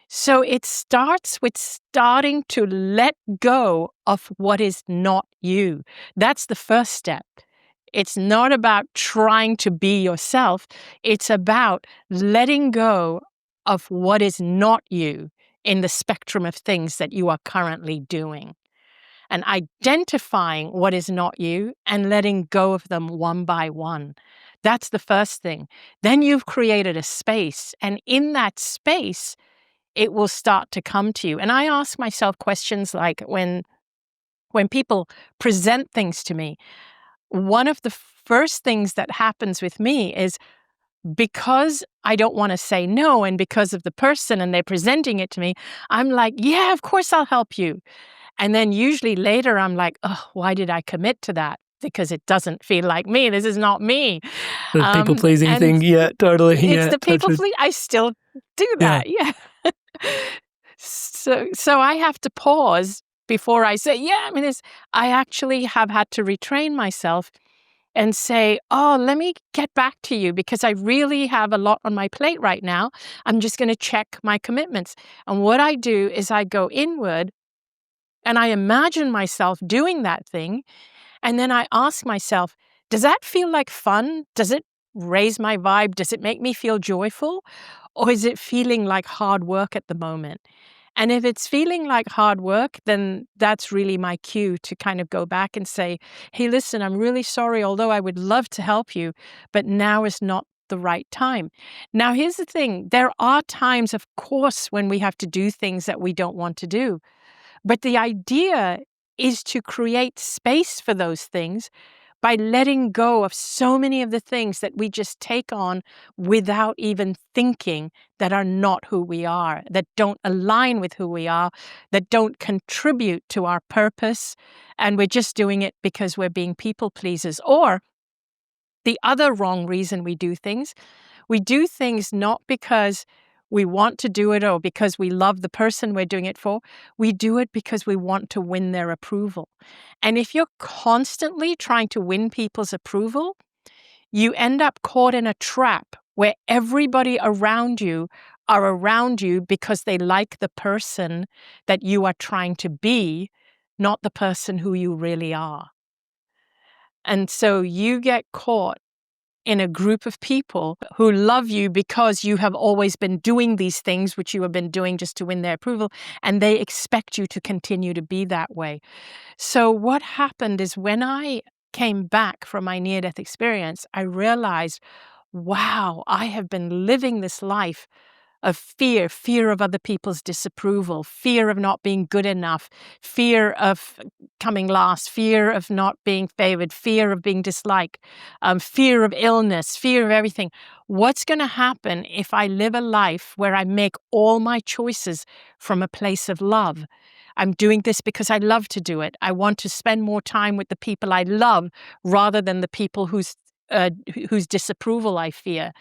So it starts with starting to let go of what is not you. That's the first step. It's not about trying to be yourself. It's about letting go of what is not you in the spectrum of things that you are currently doing, and identifying what is not you and letting go of them one by one. That's the first thing. Then you've created a space, and in that space, it will start to come to you. And I ask myself questions like, when people present things to me, one of the first things that happens with me is, because I don't want to say no, and because of the person and they're presenting it to me, I'm like, yeah, of course I'll help you. And then usually later I'm like, oh, why did I commit to that? Because it doesn't feel like me. This is not me. The people-pleasing And thing, yeah, totally. it's Yeah, the people totally. please. I still do Yeah. that. Yeah. So I have to pause before I say, yeah, I mean, I actually have had to retrain myself and say, oh, let me get back to you because I really have a lot on my plate right now. I'm just going to check my commitments. And what I do is I go inward and I imagine myself doing that thing. And then I ask myself, does that feel like fun? Does it raise my vibe? Does it make me feel joyful? Or is it feeling like hard work at the moment? And if it's feeling like hard work, then that's really my cue to kind of go back and say, hey, listen, I'm really sorry, although I would love to help you, but now is not the right time. Now, here's the thing. There are times, of course, when we have to do things that we don't want to do. But the idea is to create space for those things by letting go of so many of the things that we just take on without even thinking, that are not who we are, that don't align with who we are, that don't contribute to our purpose, and we're just doing it because we're being people pleasers. Or the other wrong reason we do things not because we want to do it or because we love the person we're doing it for. We do it because we want to win their approval. And if you're constantly trying to win people's approval, you end up caught in a trap where everybody around you are around you because they like the person that you are trying to be, not the person who you really are. And so you get caught in a group of people who love you because you have always been doing these things, which you have been doing just to win their approval, and they expect you to continue to be that way. So what happened is when I came back from my near-death experience, I realized, wow, I have been living this life of fear of other people's disapproval, fear of not being good enough, fear of coming last, fear of not being favored, fear of being disliked, fear of illness, fear of everything. What's going to happen if I live a life where I make all my choices from a place of love? I'm doing this because I love to do it. I want to spend more time with the people I love rather than the people whose disapproval I fear.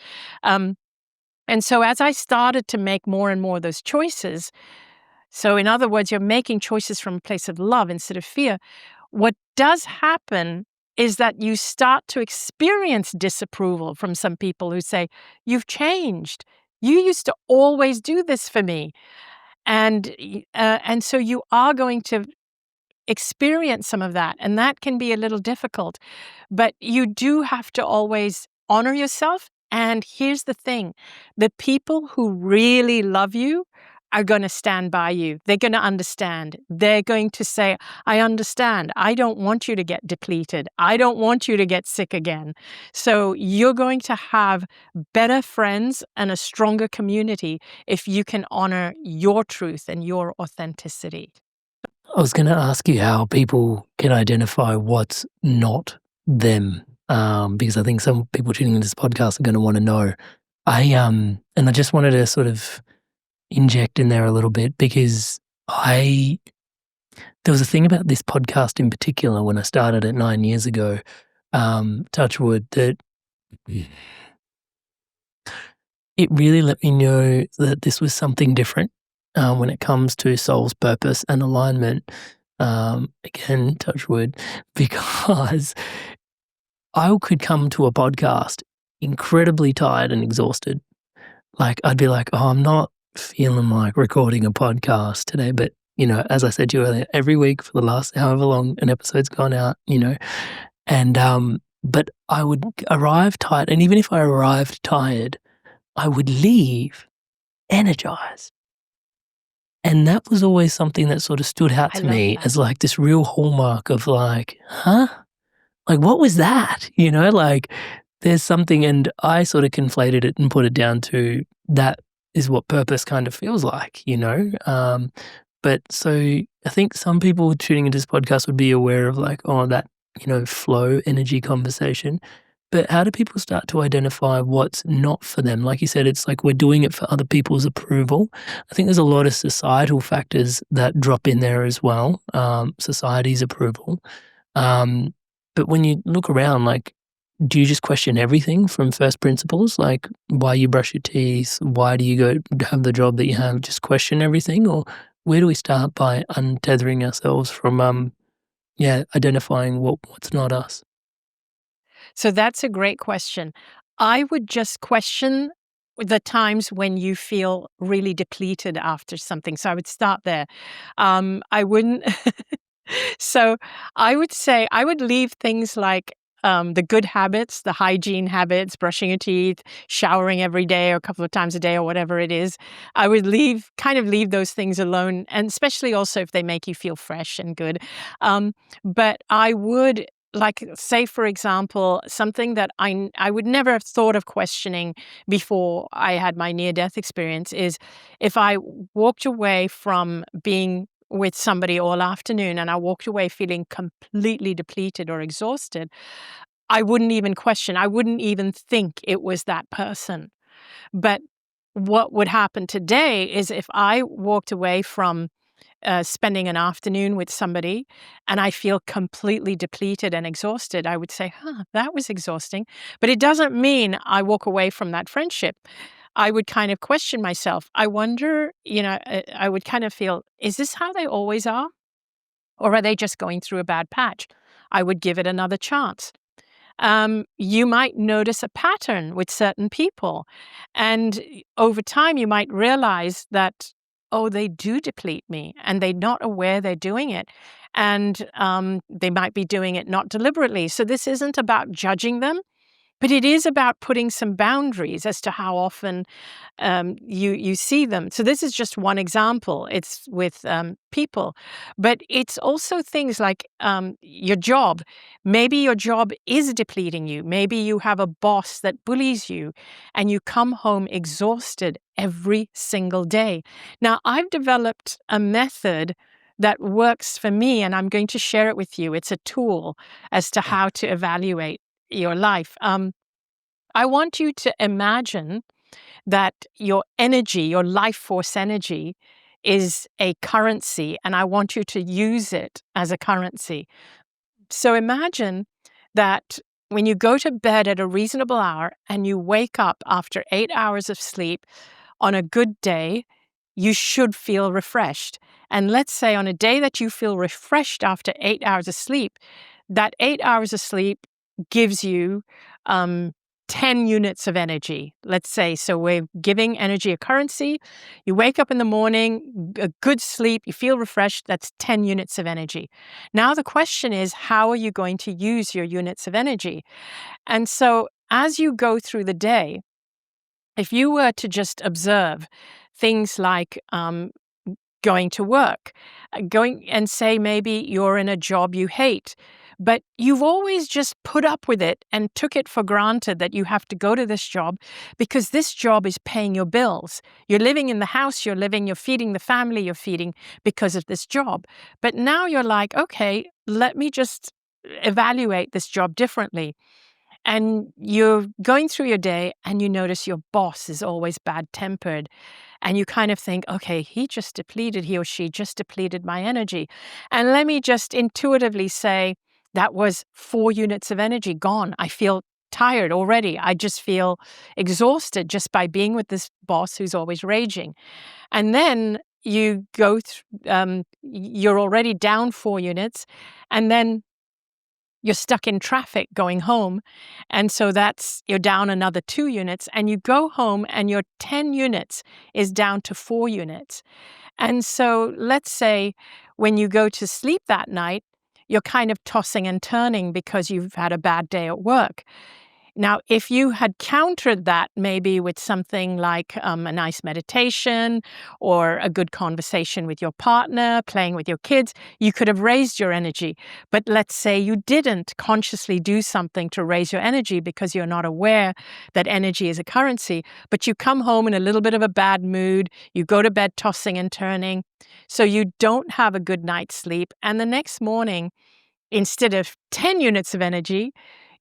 And so as I started to make more and more of those choices, so in other words, you're making choices from a place of love instead of fear, what does happen is that you start to experience disapproval from some people who say, you've changed. You used to always do this for me. And so you are going to experience some of that. And that can be a little difficult. But you do have to always honor yourself. And here's the thing, the people who really love you are going to stand by you. They're going to understand. They're going to say, I understand. I don't want you to get depleted. I don't want you to get sick again. So you're going to have better friends and a stronger community if you can honor your truth and your authenticity. I was going to ask you how people can identify what's not them, because I think some people tuning into this podcast are going to want to know. And I just wanted to sort of inject in there a little bit because there was a thing about this podcast in particular when I started it 9 years ago, touch wood, that it really let me know that this was something different when it comes to soul's purpose and alignment. Again, touch wood, because I could come to a podcast incredibly tired and exhausted. Like I'd be like, oh, I'm not feeling like recording a podcast today. But, as I said to you earlier, every week for the last however long an episode's gone out, and but I would arrive tired. And even if I arrived tired, I would leave energized. And that was always something that sort of stood out to me as like this real hallmark of like, huh? Like, what was that? Like there's something, and I sort of conflated it and put it down to that is what purpose kind of feels like, But so I think some people tuning into this podcast would be aware of like, oh, that, flow energy conversation. But how do people start to identify what's not for them? Like you said, it's like we're doing it for other people's approval. I think there's a lot of societal factors that drop in there as well, society's approval. But when you look around, like, do you just question everything from first principles? Like why you brush your teeth, why do you go have the job that you have? Just question everything? Or where do we start by untethering ourselves from, identifying what's not us? So that's a great question. I would just question the times when you feel really depleted after something. So I would start there. I wouldn't. So I would say I would leave things like the good habits, the hygiene habits, brushing your teeth, showering every day or a couple of times a day or whatever it is. I would leave those things alone, and especially also if they make you feel fresh and good. But I would, like, say, for example, something that I would never have thought of questioning before I had my near-death experience is if I walked away from being with somebody all afternoon and I walked away feeling completely depleted or exhausted, I wouldn't even question. I wouldn't even think it was that person. But what would happen today is if I walked away from spending an afternoon with somebody and I feel completely depleted and exhausted, I would say, that was exhausting. But it doesn't mean I walk away from that friendship. I would kind of question myself. I wonder, I would kind of feel, is this how they always are? Or are they just going through a bad patch? I would give it another chance. You might notice a pattern with certain people. And over time, you might realize that, oh, they do deplete me, and they're not aware they're doing it. And they might be doing it not deliberately. So this isn't about judging them, but it is about putting some boundaries as to how often you see them. So this is just one example. It's with people, but it's also things like your job. Maybe your job is depleting you. Maybe you have a boss that bullies you, and you come home exhausted every single day. Now, I've developed a method that works for me, and I'm going to share it with you. It's a tool as to how to evaluate your life. I want you to imagine that your energy, your life force energy, is a currency, and I want you to use it as a currency. So imagine that when you go to bed at a reasonable hour and you wake up after 8 hours of sleep on a good day, you should feel refreshed. And let's say on a day that you feel refreshed after 8 hours of sleep, that 8 hours of sleep gives you 10 units of energy, let's say. So we're giving energy a currency. You wake up in the morning, a good sleep, you feel refreshed, that's 10 units of energy. Now the question is, how are you going to use your units of energy? And so as you go through the day, if you were to just observe things like going to work, going and say maybe you're in a job you hate, but you've always just put up with it and took it for granted that you have to go to this job because this job is paying your bills. You're living in the house, you're feeding the family you're feeding because of this job. But now you're like, okay, let me just evaluate this job differently. And you're going through your day and you notice your boss is always bad-tempered. And you kind of think, okay, he or she just depleted my energy. And let me just intuitively say, that was 4 units of energy gone. I feel tired already. I just feel exhausted just by being with this boss who's always raging. And then you go you're already down 4 units. And then you're stuck in traffic going home. And so you're down another 2 units, and you go home and your 10 units is down to 4 units. And so let's say when you go to sleep that night, you're kind of tossing and turning because you've had a bad day at work. Now, if you had countered that maybe with something like a nice meditation or a good conversation with your partner, playing with your kids, you could have raised your energy. But let's say you didn't consciously do something to raise your energy because you're not aware that energy is a currency, but you come home in a little bit of a bad mood, you go to bed tossing and turning, so you don't have a good night's sleep, and the next morning, instead of 10 units of energy,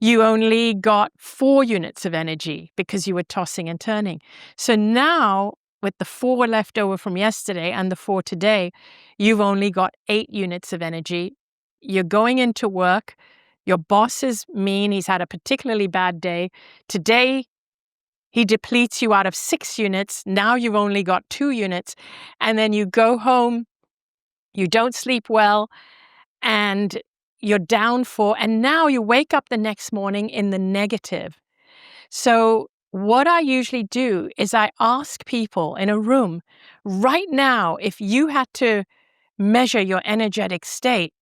you only got 4 units of energy because you were tossing and turning. So now, with the 4 left over from yesterday and the 4 today, you've only got 8 units of energy. You're going into work. Your boss is mean. He's had a particularly bad day. Today, he depletes you out of 6 units. Now you've only got 2 units. And then you go home. You don't sleep well. And you're down 4, and now you wake up the next morning in the negative. So what I usually do is I ask people in a room, right now, if you had to measure your energetic state,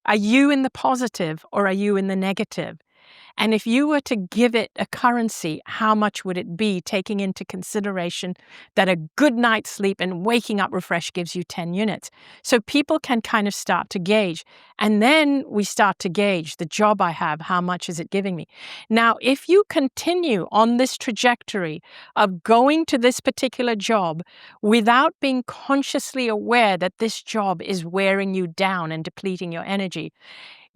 are you in the positive or are you in the negative? And if you were to give it a currency, how much would it be, taking into consideration that a good night's sleep and waking up refreshed gives you 10 units? So people can kind of start to gauge. And then we start to gauge the job I have, how much is it giving me? Now, if you continue on this trajectory of going to this particular job without being consciously aware that this job is wearing you down and depleting your energy,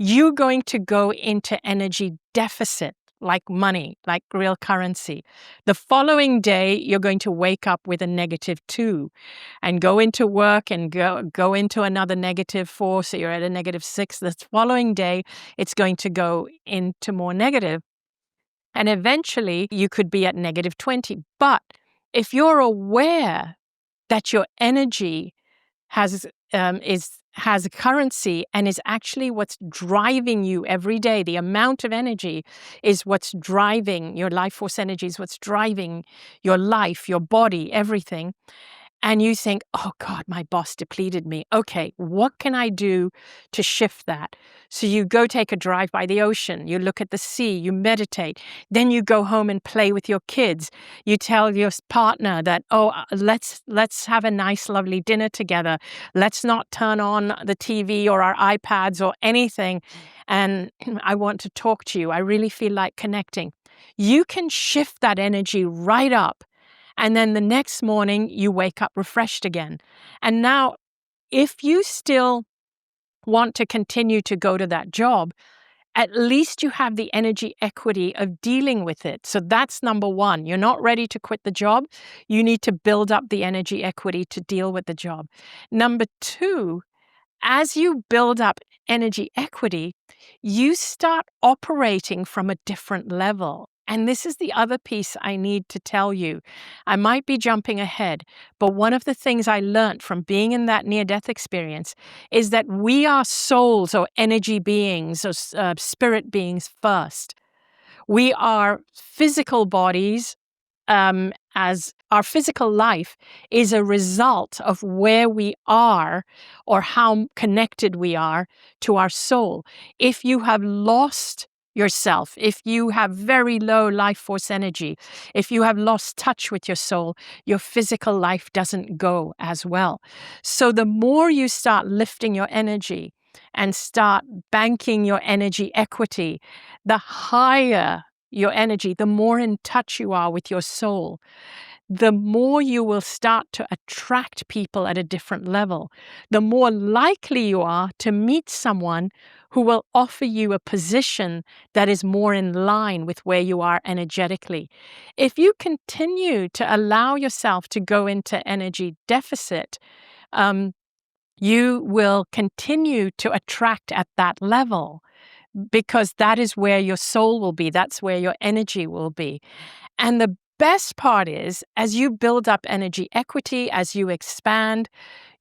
you're going to go into energy deficit, like money, like real currency. The following day, you're going to wake up with a -2 and go into work and go into another -4. So you're at a -6. The following day, it's going to go into more negative. And eventually, you could be at -20. But if you're aware that your energy has a currency and is actually what's driving you every day. The amount of energy is what's driving your life force energy, is what's driving your life, your body, everything. and you think, oh God, my boss depleted me. Okay, what can I do to shift that? So you go take a drive by the ocean, you look at the sea, you meditate, then you go home and play with your kids. You tell your partner that, let's have a nice, lovely dinner together. Let's not turn on the TV or our iPads or anything. And I want to talk to you. I really feel like connecting. You can shift that energy right up. And then the next morning, you wake up refreshed again. And now, if you still want to continue to go to that job, at least you have the energy equity of dealing with it. So that's number one. You're not ready to quit the job. You need to build up the energy equity to deal with the job. Number two, as you build up energy equity, you start operating from a different level. And this is the other piece I need to tell you. I might be jumping ahead, but one of the things I learned from being in that near-death experience is that we are souls or energy beings or spirit beings first. We are physical bodies, as our physical life is a result of where we are or how connected we are to our soul. If you have lost yourself, if you have very low life force energy, if you have lost touch with your soul, your physical life doesn't go as well. So the more you start lifting your energy and start banking your energy equity, the higher your energy, the more in touch you are with your soul, the more you will start to attract people at a different level, the more likely you are to meet someone who will offer you a position that is more in line with where you are energetically. If you continue to allow yourself to go into energy deficit, you will continue to attract at that level, because that is where your soul will be. That's where your energy will be. And the best part is, as you build up energy equity, as you expand,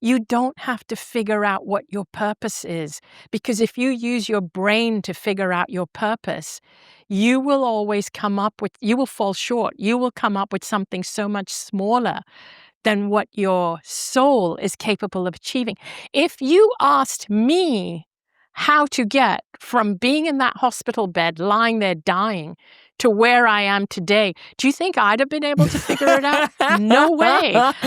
you don't have to figure out what your purpose is. Because if you use your brain to figure out your purpose, you will always you will fall short. You will come up with something so much smaller than what your soul is capable of achieving. If you asked me how to get from being in that hospital bed, lying there dying, to where I am today, do you think I'd have been able to figure it out? No way. I'm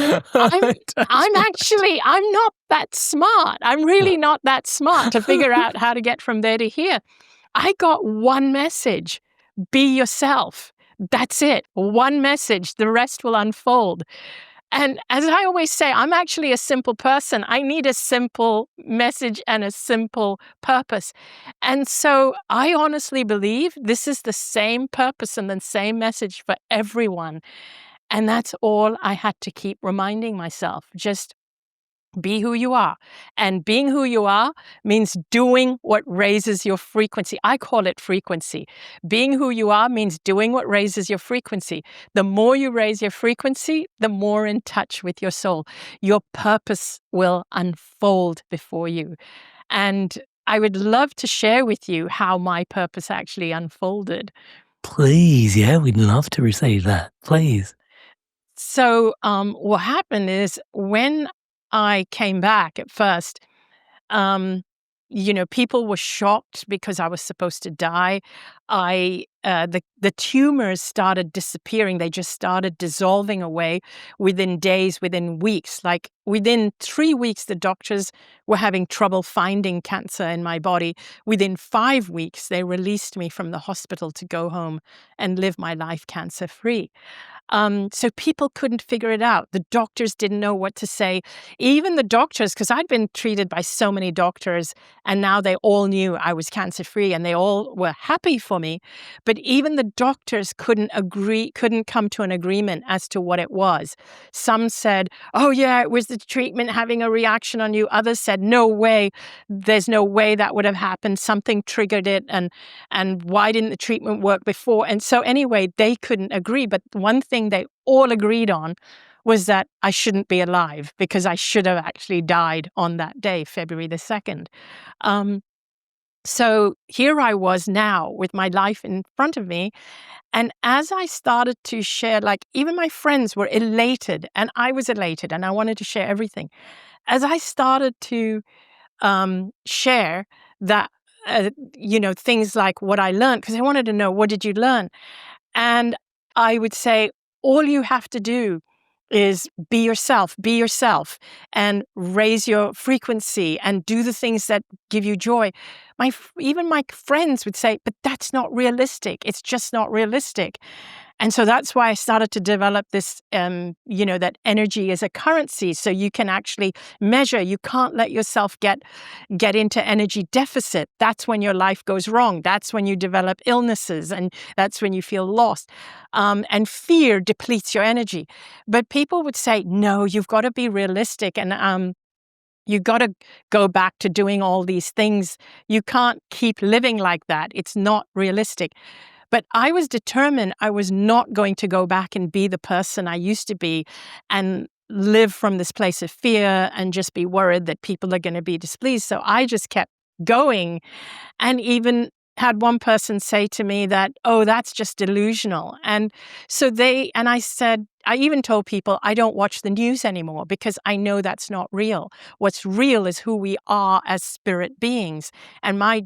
not that smart. I'm really not that smart to figure out how to get from there to here. I got one message: be yourself. That's it. One message. The rest will unfold. And as I always say, I'm actually a simple person. I need a simple message and a simple purpose. And so I honestly believe this is the same purpose and the same message for everyone. And that's all I had to keep reminding myself. Just be who you are. And being who you are means doing what raises your frequency. I call it frequency. Being who you are means doing what raises your frequency. The more you raise your frequency, the more in touch with your soul. Your purpose will unfold before you. And I would love to share with you how my purpose actually unfolded. Please, yeah, we'd love to receive that. Please. So what happened is, when I came back at first, people were shocked because I was supposed to die. The tumors started disappearing. They just started dissolving away within days, within weeks. Like within 3 weeks, the doctors were having trouble finding cancer in my body. Within 5 weeks, they released me from the hospital to go home and live my life cancer-free. So people couldn't figure it out. The doctors didn't know what to say. Even the doctors, because I'd been treated by so many doctors, and now they all knew I was cancer-free and they all were happy for me. But even the doctors couldn't come to an agreement as to what it was. Some said, oh yeah, it was the treatment having a reaction on you. Others said, no way, there's no way that would have happened. Something triggered it, and why didn't the treatment work before? And so anyway, they couldn't agree. But one thing they all agreed on was that I shouldn't be alive, because I should have actually died on that day, February the 2nd. So here I was now with my life in front of me. And as I started to share, like even my friends were elated and I was elated and I wanted to share everything. As I started to share that, things like what I learned, because I wanted to know, what did you learn? And I would say, all you have to do is be yourself, and raise your frequency and do the things that give you joy. Even my friends would say, but that's not realistic. It's just not realistic. And so that's why I started to develop this, that energy is a currency. So you can actually measure. You can't let yourself get into energy deficit. That's when your life goes wrong. That's when you develop illnesses, and that's when you feel lost. And fear depletes your energy. But people would say, no, you've got to be realistic. And you got to go back to doing all these things. You can't keep living like that. It's not realistic. But I was determined I was not going to go back and be the person I used to be and live from this place of fear and just be worried that people are going to be displeased. So I just kept going, and even had one person say to me that, oh, that's just delusional. And I said, I even told people I don't watch the news anymore because I know that's not real. What's real is who we are as spirit beings. And my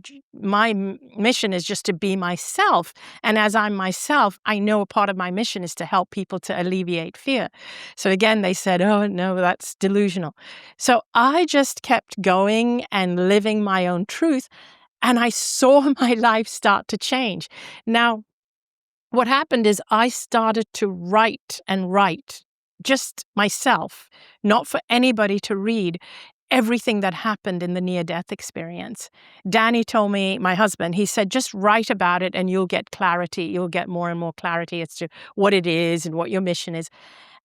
mission is just to be myself. And as I'm myself, I know a part of my mission is to help people to alleviate fear. So again, they said, oh, no, that's delusional. So I just kept going and living my own truth. And I saw my life start to change. Now, what happened is I started to write and write, just myself, not for anybody to read, everything that happened in the near-death experience. Danny told me, my husband, he said, just write about it and you'll get clarity. You'll get more and more clarity as to what it is and what your mission is.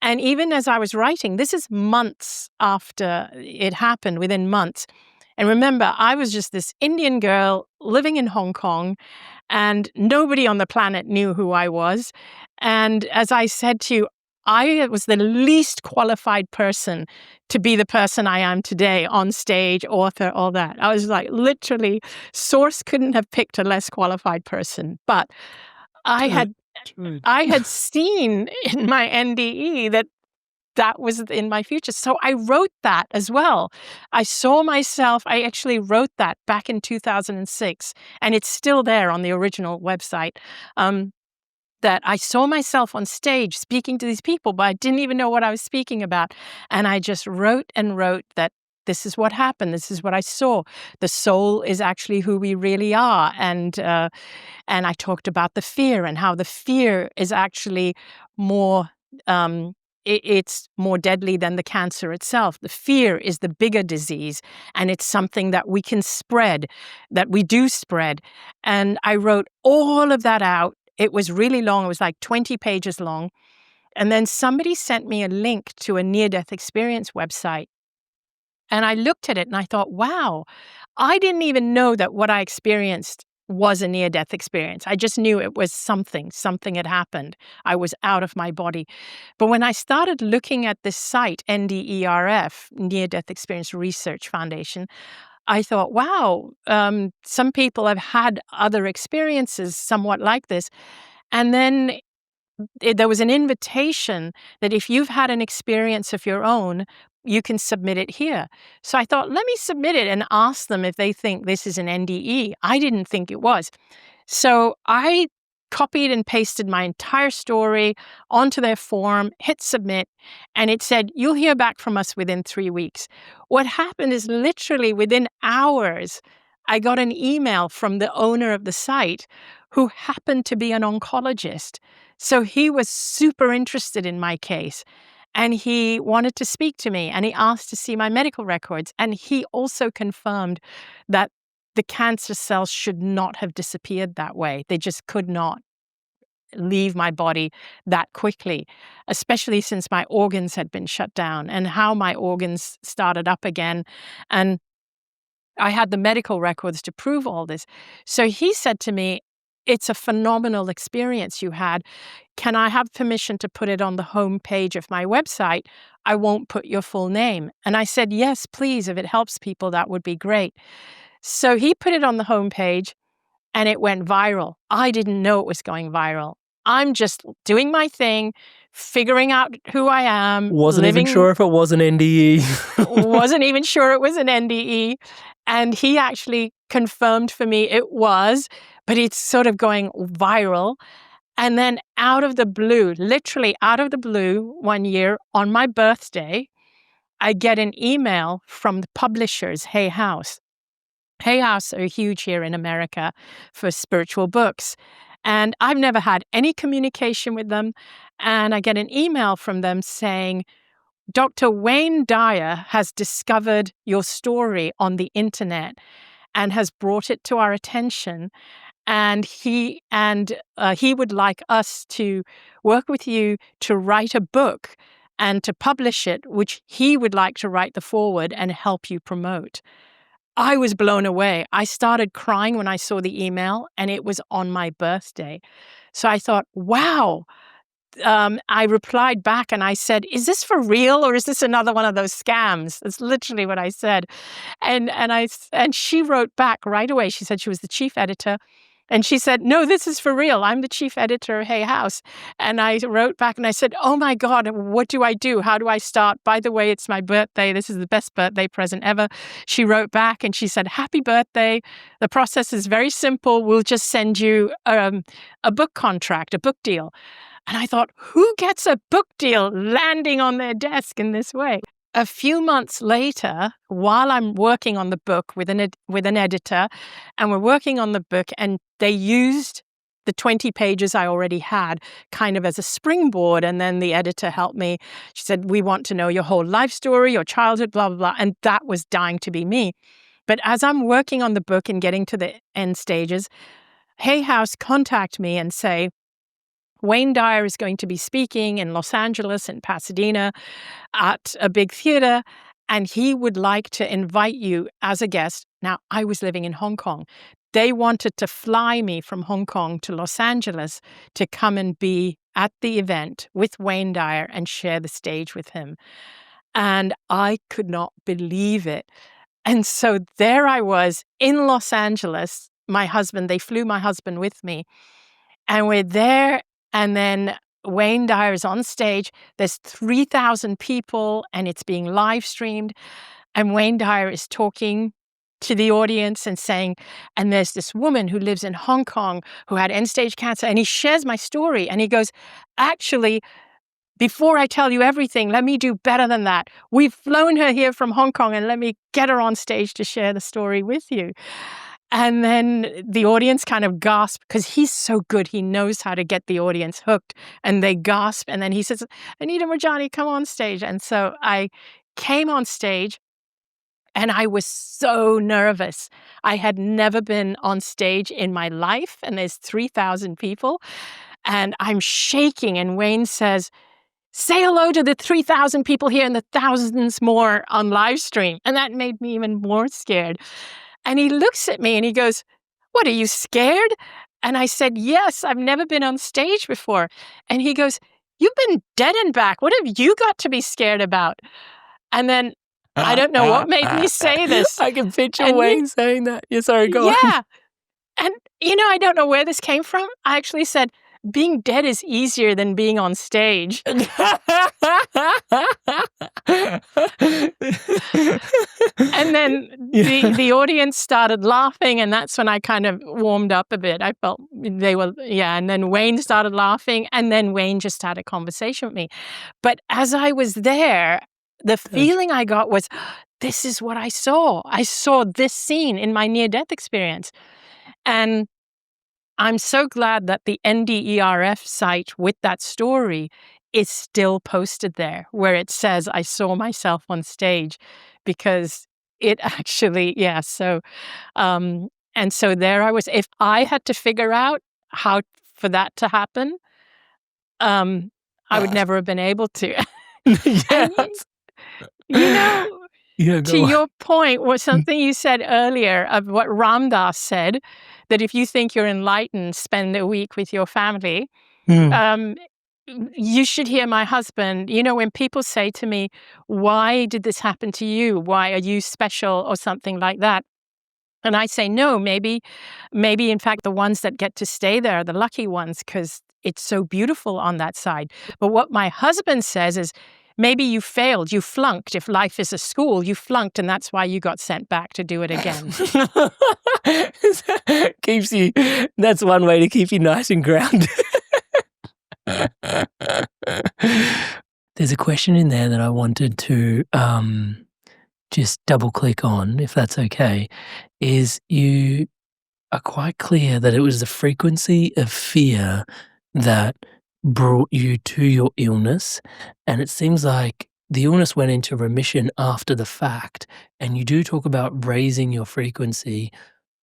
And even as I was writing, this is months after it happened, within months. And remember, I was just this Indian girl living in Hong Kong, and nobody on the planet knew who I was. And as I said to you, I was the least qualified person to be the person I am today, on stage, author, all that. I was like, literally, Source couldn't have picked a less qualified person. But I had seen in my NDE that was in my future. So I wrote that as well. I actually wrote that back in 2006, and it's still there on the original website, that I saw myself on stage speaking to these people, but I didn't even know what I was speaking about. And I just wrote and wrote that this is what happened. This is what I saw. The soul is actually who we really are. And I talked about the fear and how the fear is actually more... it's more deadly than the cancer itself. The fear is the bigger disease, and it's something that we can spread, that we do spread. And I wrote all of that out. It was really long. It was like 20 pages long. And then somebody sent me a link to a near-death experience website. And I looked at it and I thought, wow, I didn't even know that what I experienced was a near-death experience. I just knew it was something had happened. I was out of my body. But when I started looking at this site, NDERF, Near-Death Experience Research Foundation, I thought, wow, some people have had other experiences somewhat like this. And then there was an invitation that if you've had an experience of your own, you can submit it here. So I thought, let me submit it and ask them if they think this is an NDE. I didn't think it was. So I copied and pasted my entire story onto their form, hit submit, and it said, you'll hear back from us within 3 weeks. What happened is literally within hours, I got an email from the owner of the site who happened to be an oncologist. So he was super interested in my case, and he wanted to speak to me, and he asked to see my medical records. And he also confirmed that the cancer cells should not have disappeared that way. They just could not leave my body that quickly, especially since my organs had been shut down, and how my organs started up again. And I had the medical records to prove all this. So he said to me, it's a phenomenal experience you had. Can I have permission to put it on the home page of my website? I won't put your full name. And I said, yes, please. If it helps people, that would be great. So he put it on the homepage and it went viral. I didn't know it was going viral. I'm just doing my thing, figuring out who I am. Wasn't even sure if it was an NDE. Wasn't even sure it was an NDE. And he actually confirmed for me it was, but it's sort of going viral. And then out of the blue, literally out of the blue, one year on my birthday, I get an email from the publishers, Hay House. Hay House are huge here in America for spiritual books. And I've never had any communication with them. And I get an email from them saying, Dr. Wayne Dyer has discovered your story on the internet and has brought it to our attention. And he would like us to work with you to write a book and to publish it, which he would like to write the foreword and help you promote. I was blown away. I started crying when I saw the email, and it was on my birthday. So I thought, wow. I replied back and I said, is this for real or is this another one of those scams? That's literally what I said. And she wrote back right away. She said she was the chief editor. And she said, no, this is for real. I'm the chief editor of Hay House. And I wrote back and I said, oh my God, what do I do? How do I start? By the way, it's my birthday. This is the best birthday present ever. She wrote back and she said, happy birthday. The process is very simple. We'll just send you a book contract, a book deal. And I thought, who gets a book deal landing on their desk in this way? A few months later, while I'm working on the book with an editor, and we're working on the book, and they used the 20 pages I already had kind of as a springboard, and then the editor helped me. She said, we want to know your whole life story, your childhood, blah, blah, blah. And that was dying to be me. But as I'm working on the book and getting to the end stages, Hay House contact me and say, Wayne Dyer is going to be speaking in Los Angeles and Pasadena at a big theater, and he would like to invite you as a guest. Now, I was living in Hong Kong. They wanted to fly me from Hong Kong to Los Angeles to come and be at the event with Wayne Dyer and share the stage with him. And I could not believe it. And so there I was in Los Angeles. They flew my husband with me, and we're there. And then Wayne Dyer is on stage. There's 3,000 people and it's being live streamed. And Wayne Dyer is talking to the audience and saying, and there's this woman who lives in Hong Kong who had end-stage cancer. And he shares my story. And he goes, actually, before I tell you everything, let me do better than that. We've flown her here from Hong Kong and let me get her on stage to share the story with you. And then the audience kind of gasped because he's so good. He knows how to get the audience hooked. And they gasp. And then he says, Anita Moorjani, come on stage. And so I came on stage and I was so nervous. I had never been on stage in my life. And there's 3,000 people. And I'm shaking. And Wayne says, say hello to the 3,000 people here and the thousands more on live stream. And that made me even more scared. And he looks at me and he goes, what, are you scared? And I said, yes, I've never been on stage before. And he goes, you've been dead and back. What have you got to be scared about? And then I don't know what made me say this. I can picture Wayne saying that. Yeah, sorry, go on. Yeah. And, I don't know where this came from. I actually said, being dead is easier than being on stage. And then the audience started laughing, and that's when I kind of warmed up a bit. I felt they were, and then Wayne started laughing, and then Wayne just had a conversation with me. But as I was there, the feeling I got was, this is what I saw. I saw this scene in my near-death experience. And I'm so glad that the NDERF site with that story is still posted there, where it says I saw myself on stage, because it actually, so, and so there I was. If I had to figure out how for that to happen, I would never have been able to. Yes. To your point, was something you said earlier of what Ram Dass said, that if you think you're enlightened, spend a week with your family. You should hear my husband. When people say to me, why did this happen to you? Why are you special or something like that? And I say, no, maybe in fact, the ones that get to stay there are the lucky ones because it's so beautiful on that side. But what my husband says is, maybe you failed, you flunked. If life is a school, you flunked, and that's why you got sent back to do it again. That's one way to keep you nice and grounded. There's a question in there that I wanted to just double click on, if that's okay, is you are quite clear that it was the frequency of fear that brought you to your illness. And it seems like the illness went into remission after the fact. And you do talk about raising your frequency.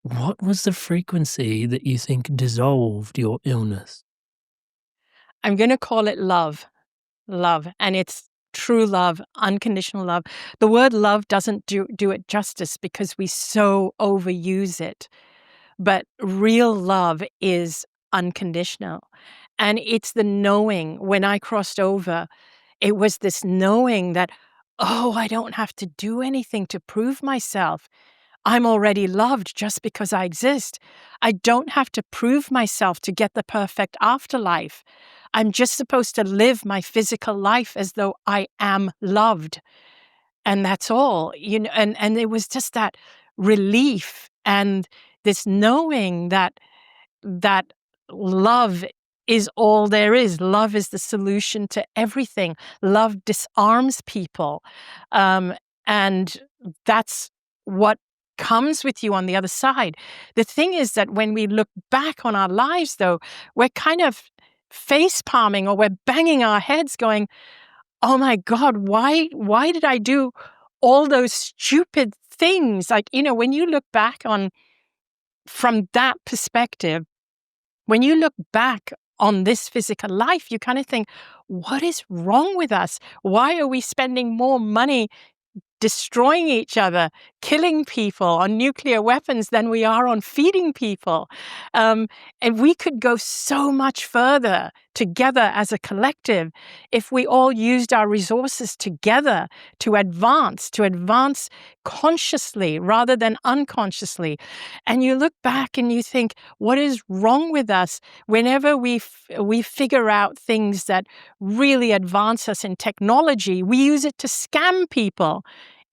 What was the frequency that you think dissolved your illness? I'm going to call it love. Love. And it's true love, unconditional love. The word love doesn't do it justice because we so overuse it. But real love is unconditional. And it's the knowing. When I crossed over, it was this knowing that, oh, I don't have to do anything to prove myself. I'm already loved just because I exist. I don't have to prove myself to get the perfect afterlife. I'm just supposed to live my physical life as though I am loved. And that's all, and it was just that relief and this knowing that love is all there is. Love is the solution to everything. Love disarms people. And that's what comes with you on the other side. The thing is that when we look back on our lives, though, we're kind of face palming or we're banging our heads going, oh my God, why did I do all those stupid things? Like, when you look back from that perspective, when you look back on this physical life, you kind of think, what is wrong with us? Why are we spending more money destroying each other, killing people on nuclear weapons than we are on feeding people? And we could go so much further together as a collective if we all used our resources together to advance consciously rather than unconsciously. And you look back and you think, what is wrong with us? Whenever we figure out things that really advance us in technology, we use it to scam people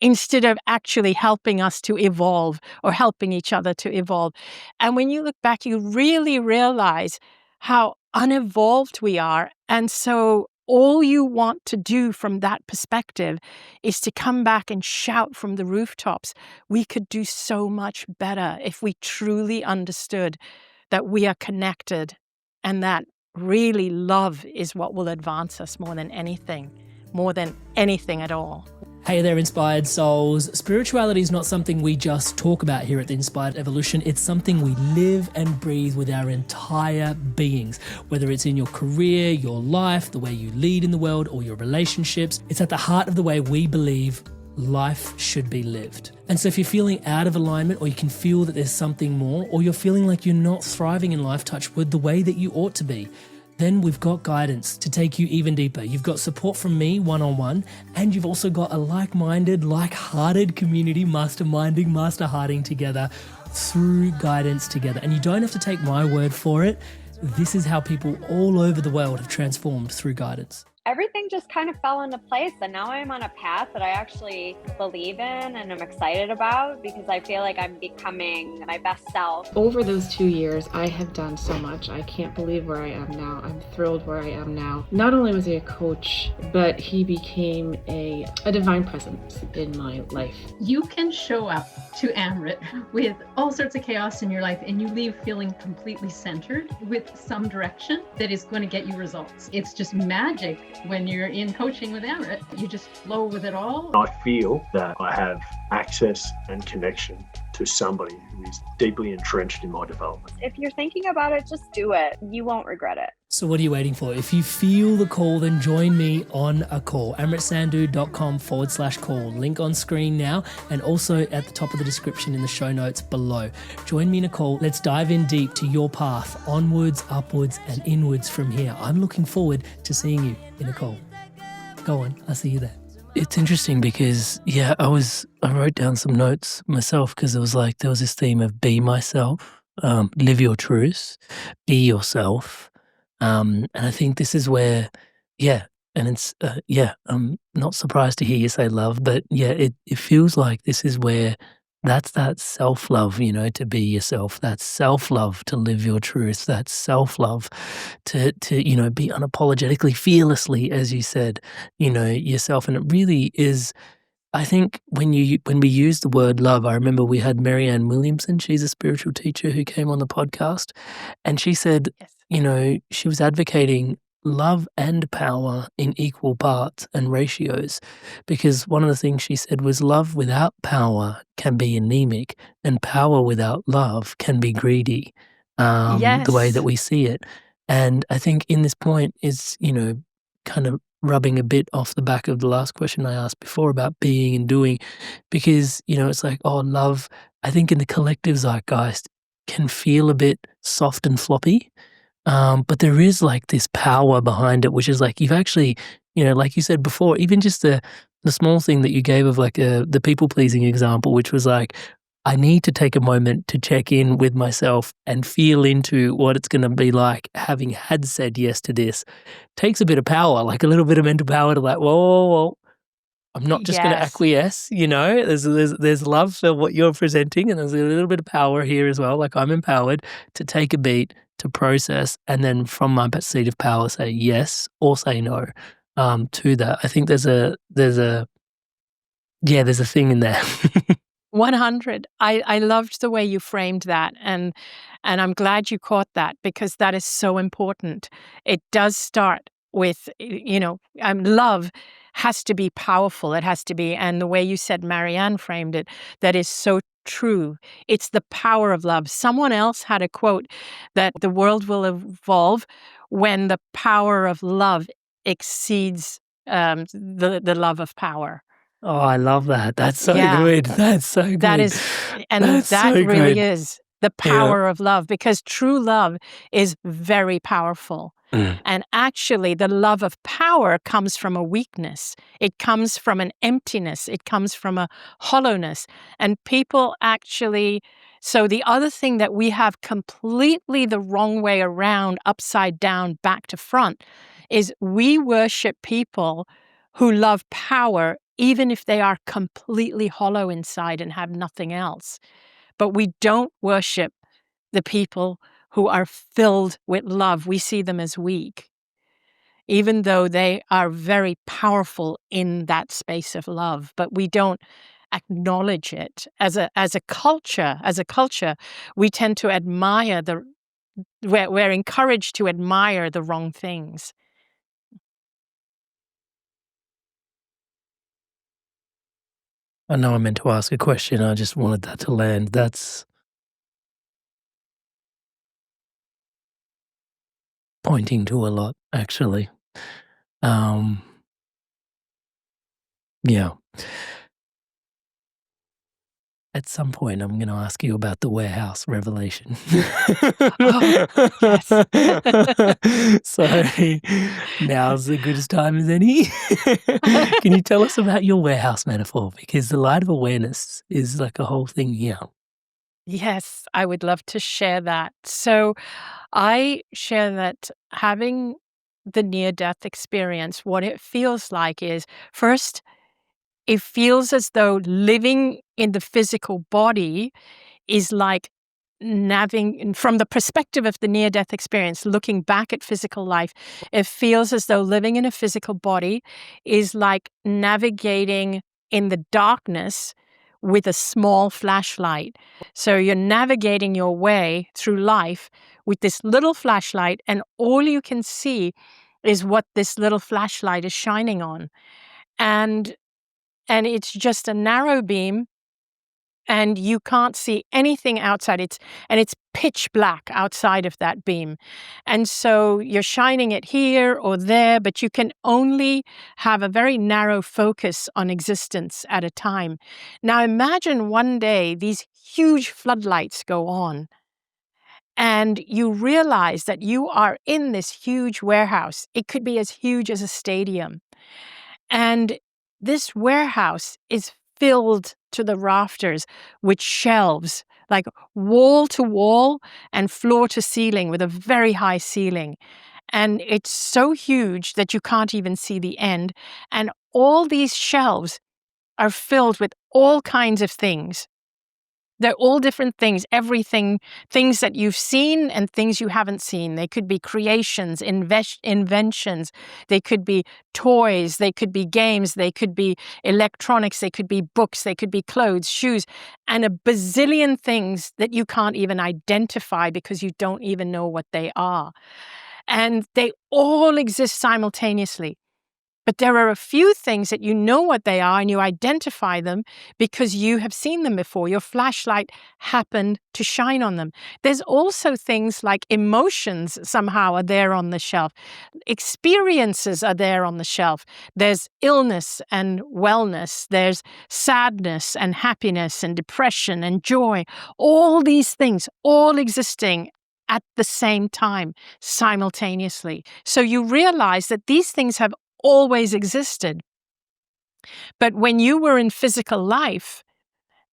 instead of actually helping us to evolve or helping each other to evolve. And when you look back, you really realize how unevolved we are. And so all you want to do from that perspective is to come back and shout from the rooftops. We could do so much better if we truly understood that we are connected and that really love is what will advance us more than anything at all. Hey there, Inspired Souls. Spirituality is not something we just talk about here at the Inspired Evolution. It's something we live and breathe with our entire beings. Whether it's in your career, your life, the way you lead in the world, or your relationships, it's at the heart of the way we believe life should be lived. And so if you're feeling out of alignment, or you can feel that there's something more, or you're feeling like you're not thriving in life, touch wood, the way that you ought to be, then we've got guidance to take you even deeper. You've got support from me one-on-one, and you've also got a like-minded, like-hearted community masterminding, master-hearting together through guidance together. And you don't have to take my word for it. This is how people all over the world have transformed through guidance. Everything just kind of fell into place, and now I'm on a path that I actually believe in and I'm excited about because I feel like I'm becoming my best self. Over those 2 years, I have done so much. I can't believe where I am now. I'm thrilled where I am now. Not only was he a coach, but he became a divine presence in my life. You can show up to Amrit with all sorts of chaos in your life and you leave feeling completely centered with some direction that is going to get you results. It's just magic. When you're in coaching with Amrit, you just flow with it all. I feel that I have access and connection to somebody who is deeply entrenched in my development. If you're thinking about it, just do it. You won't regret it. So what are you waiting for? If you feel the call, then join me on a call. amritsandhu.com/call. Link on screen now and also at the top of the description in the show notes below. Join me in a call. Let's dive in deep to your path, onwards, upwards, and inwards from here. I'm looking forward to seeing you in a call. Go on, I'll see you there. It's interesting because, I wrote down some notes myself because it was like there was this theme of be myself, live your truth, be yourself. And I think this is where, and it's, I'm not surprised to hear you say love, but it feels like this is where that's that self love, to be yourself, that self love to live your truth, that self love to be unapologetically, fearlessly, as you said, yourself. And it really is, I think when we use the word love, I remember we had Marianne Williamson, she's a spiritual teacher who came on the podcast, and she said, Yes. she was advocating love and power in equal parts and ratios, because one of the things she said was love without power can be anemic, and power without love can be greedy, the way that Yes. we see it. And I think in this point is, kind of rubbing a bit off the back of the last question I asked before about being and doing, because, it's like, oh, love, I think in the collective zeitgeist can feel a bit soft and floppy. But there is like this power behind it, which is like you've actually, like you said before, even just the small thing that you gave of like the people pleasing example, which was like, I need to take a moment to check in with myself and feel into what it's going to be like having had said yes to this. Takes a bit of power, like a little bit of mental power to like, whoa, whoa, whoa. I'm not just going to Yes. acquiesce, There's love for what you're presenting, and there's a little bit of power here as well. Like I'm empowered to take a beat, to process, and then from my seat of power, say yes or say no to that. I think there's a thing in there. 100. I loved the way you framed that, and I'm glad you caught that, because that is so important. It does start with, love has to be powerful. It has to be, and the way you said Marianne framed it, that is so true. It's the power of love. Someone else had a quote that the world will evolve when the power of love exceeds the love of power. Oh, I love that. That's so Yeah. good. That's so good. That is, and That's that so really good. is the power of love, because true love is very powerful. Mm. And actually, the love of power comes from a weakness. It comes from an emptiness. It comes from a hollowness. And people actually, so the other thing that we have completely the wrong way around, upside down, back to front, is we worship people who love power, even if they are completely hollow inside and have nothing else. But we don't worship the people who are filled with love. We see them as weak, even though they are very powerful in that space of love. But we don't acknowledge it as a culture. As a culture, we tend to admire we're encouraged to admire the wrong things. I know I meant to ask a question. I just wanted that to land. That's pointing to a lot, actually. Yeah. At some point, I'm going to ask you about the warehouse revelation. Yes. So now's as good as time as any. Can you tell us about your warehouse metaphor? Because the light of awareness is like a whole thing here. Yes, I would love to share that. So I share that having the near-death experience, what it feels like is, first, it feels as though living in the physical body is like from the perspective of the near-death experience, looking back at physical life, it feels as though living in a physical body is like navigating in the darkness with a small flashlight. So you're navigating your way through life with this little flashlight, and all you can see is what this little flashlight is shining on. And it's just a narrow beam, and you can't see anything outside. It's pitch black outside of that beam. And so you're shining it here or there, but you can only have a very narrow focus on existence at a time. Now imagine one day these huge floodlights go on, and you realize that you are in this huge warehouse. It could be as huge as a stadium. And this warehouse is filled to the rafters with shelves, like wall to wall and floor to ceiling with a very high ceiling. And it's so huge that you can't even see the end. And all these shelves are filled with all kinds of things. They're all different things, everything, things that you've seen and things you haven't seen. They could be creations, inventions. They could be toys. They could be games. They could be electronics. They could be books. They could be clothes, shoes, and a bazillion things that you can't even identify because you don't even know what they are. And they all exist simultaneously. But there are a few things that you know what they are and you identify them because you have seen them before. Your flashlight happened to shine on them. There's also things like emotions somehow are there on the shelf. Experiences are there on the shelf. There's illness and wellness. There's sadness and happiness and depression and joy. All these things, all existing at the same time, simultaneously. So you realize that these things have always existed. But when you were in physical life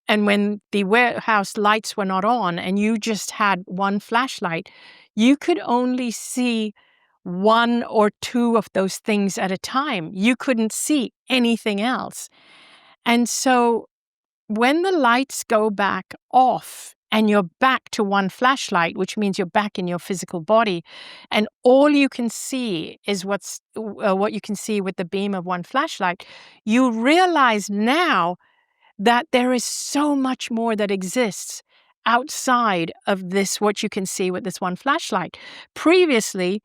and when the warehouse lights were not on and you just had one flashlight, you could only see one or two of those things at a time. You couldn't see anything else. And so when the lights go back off and you're back to one flashlight, which means you're back in your physical body, and all you can see is what you can see with the beam of one flashlight, you realize now that there is so much more that exists outside of this, what you can see with this one flashlight. Previously,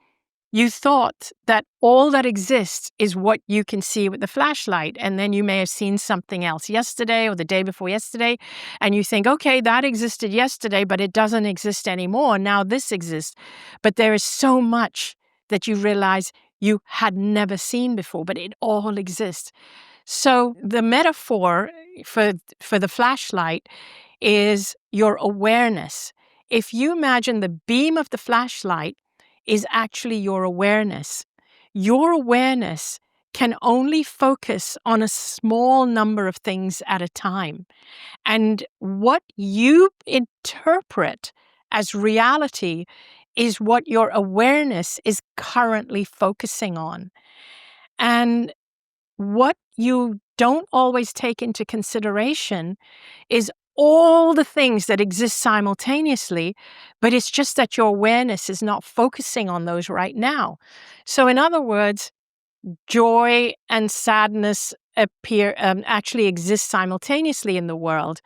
you thought that all that exists is what you can see with the flashlight. And then you may have seen something else yesterday or the day before yesterday. And you think, okay, that existed yesterday, but it doesn't exist anymore. Now this exists. But there is so much that you realize you had never seen before, but it all exists. So the metaphor for the flashlight is your awareness. If you imagine the beam of the flashlight is actually your awareness can only focus on a small number of things at a time. And what you interpret as reality is what your awareness is currently focusing on. And what you don't always take into consideration is all the things that exist simultaneously, but it's just that your awareness is not focusing on those right now. So in other words, joy and sadness actually exist simultaneously in the world.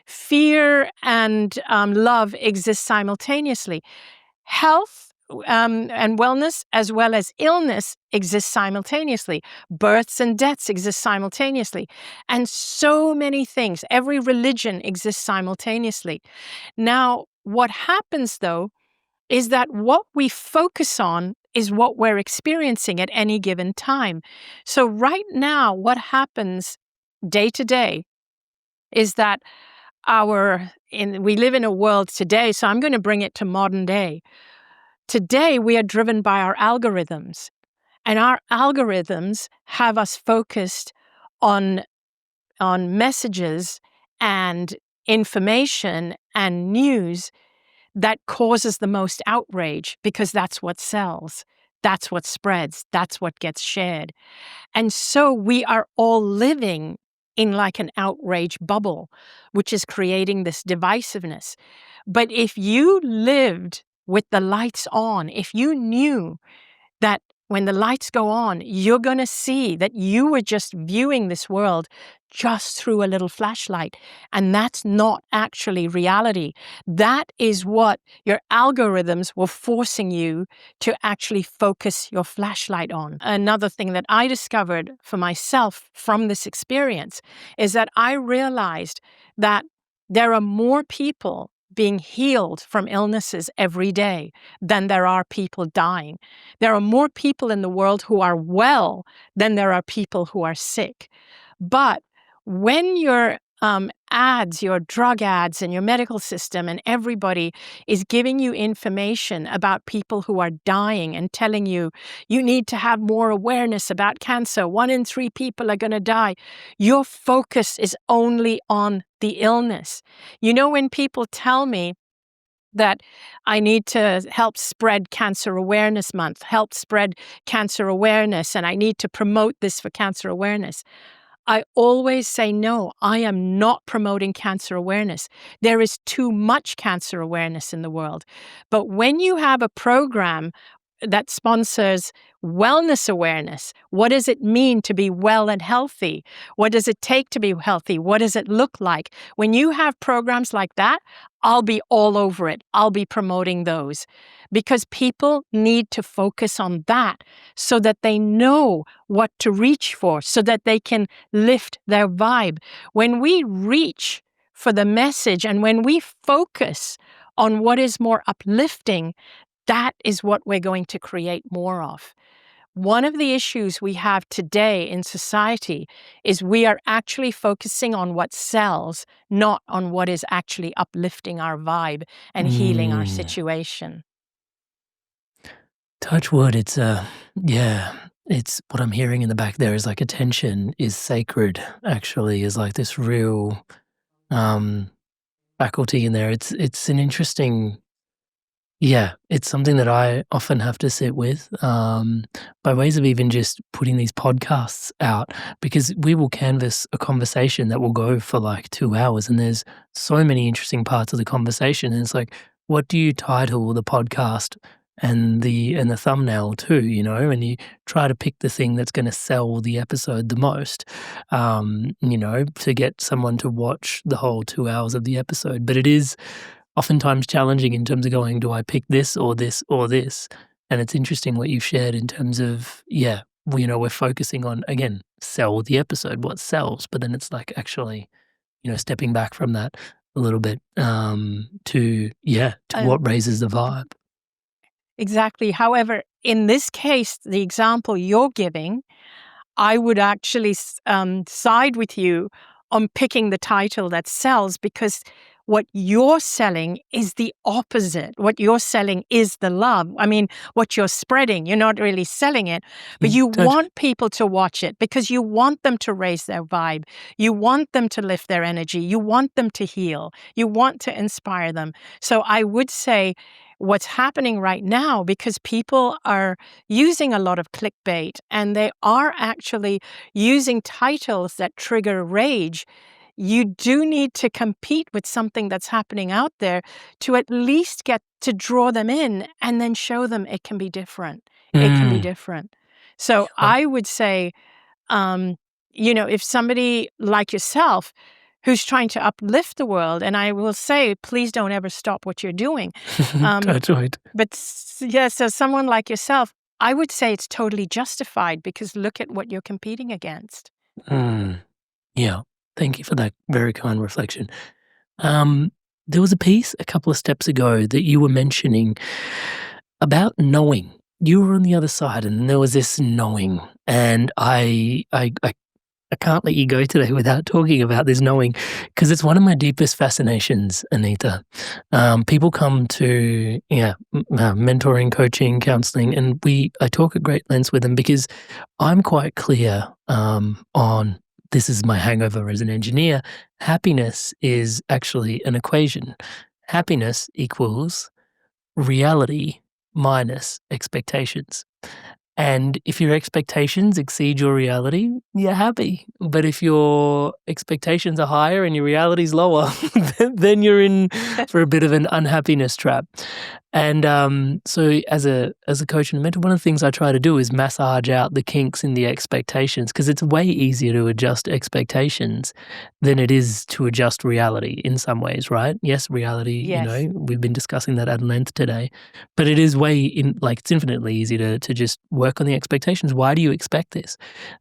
Fear and love exist simultaneously. Health and wellness, as well as illness, exist simultaneously. Births and deaths exist simultaneously. And so many things, every religion exists simultaneously. Now, what happens, though, is that what we focus on is what we're experiencing at any given time. So right now, what happens day to day is that we live in a world today, so I'm going to bring it to modern day. Today, we are driven by our algorithms, and our algorithms have us focused on messages and information and news that causes the most outrage because that's what sells, that's what spreads, that's what gets shared. And so we are all living in like an outrage bubble, which is creating this divisiveness. But if you lived with the lights on, if you knew that when the lights go on, you're going to see that you were just viewing this world just through a little flashlight. And that's not actually reality. That is what your algorithms were forcing you to actually focus your flashlight on. Another thing that I discovered for myself from this experience is that I realized that there are more people being healed from illnesses every day than there are people dying. There are more people in the world who are well than there are people who are sick. But when your ads, your drug ads and your medical system and everybody is giving you information about people who are dying and telling you, you need to have more awareness about cancer. 1 in 3 people are going to die. Your focus is only on the illness. You know, when people tell me that I need to help spread Cancer Awareness Month, help spread cancer awareness, and I need to promote this for cancer awareness, I always say, no, I am not promoting cancer awareness. There is too much cancer awareness in the world. But when you have a program that sponsors wellness awareness, what does it mean to be well and healthy? What does it take to be healthy? What does it look like? When you have programs like that, I'll be all over it. I'll be promoting those because people need to focus on that so that they know what to reach for, so that they can lift their vibe. When we reach for the message and when we focus on what is more uplifting, that is what we're going to create more of. One of the issues we have today in society is we are actually focusing on what sells, not on what is actually uplifting our vibe and healing our situation. Touch wood, it's it's what I'm hearing in the back there is like attention is sacred, actually, is like this real faculty in there. It's an interesting, it's something that I often have to sit with by ways of even just putting these podcasts out, because we will canvas a conversation that will go for like 2 hours and there's so many interesting parts of the conversation. And it's like, what do you title the podcast and the thumbnail too, you know, and you try to pick the thing that's going to sell the episode the most, you know, to get someone to watch the whole 2 hours of the episode. But it is oftentimes challenging in terms of going, do I pick this or this or this? And it's interesting what you've shared in terms of, you know, we're focusing on, again, sell the episode, what sells, but then it's like actually, you know, stepping back from that a little bit to what raises the vibe. Exactly. However, in this case, the example you're giving, I would actually side with you on picking the title that sells, because what you're selling is the opposite. What you're selling is the love. I mean, what you're spreading, you're not really selling it, but you want people to watch it because you want them to raise their vibe. You want them to lift their energy. You want them to heal. You want to inspire them. So I would say what's happening right now, because people are using a lot of clickbait and they are actually using titles that trigger rage, you do need to compete with something that's happening out there to at least get to draw them in and then show them it can be different. It can be different. So I would say, you know, if somebody like yourself who's trying to uplift the world, and I will say, please don't ever stop what you're doing. That's right. But so someone like yourself, I would say it's totally justified because look at what you're competing against. Yeah. Thank you for that very kind reflection. There was a piece a couple of steps ago that you were mentioning about knowing. You were on the other side and there was this knowing. And I can't let you go today without talking about this knowing, because it's one of my deepest fascinations, Anita. People come to mentoring, coaching, counseling, and I talk at great lengths with them because I'm quite clear on, this is my hangover as an engineer, happiness is actually an equation. Happiness equals reality minus expectations. And if your expectations exceed your reality, you're happy. But if your expectations are higher and your reality is lower, then you're in for a bit of an unhappiness trap. And so as a coach and a mentor, one of the things I try to do is massage out the kinks in the expectations, because it's way easier to adjust expectations than it is to adjust reality in some ways, right? Yes, reality, Yes. you know, we've been discussing that at length today, but it is it's infinitely easy to just work on the expectations. Why do you expect this?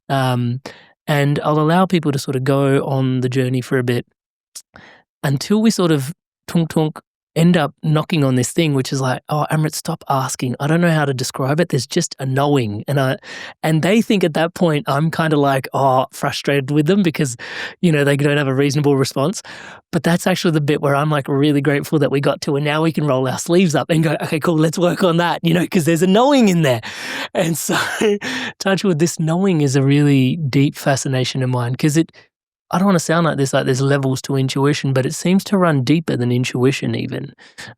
And I'll allow people to sort of go on the journey for a bit until we sort of tunk end up knocking on this thing, which is like, oh, Amrit, stop asking. I don't know how to describe it. There's just a knowing. And they think at that point, I'm kind of like, frustrated with them because, they don't have a reasonable response. But that's actually the bit where I'm like really grateful that we got to, and now we can roll our sleeves up and go, okay, cool, let's work on that, because there's a knowing in there. And so touch wood, this knowing is a really deep fascination of mine because I don't want to sound like this, like there's levels to intuition, but it seems to run deeper than intuition even.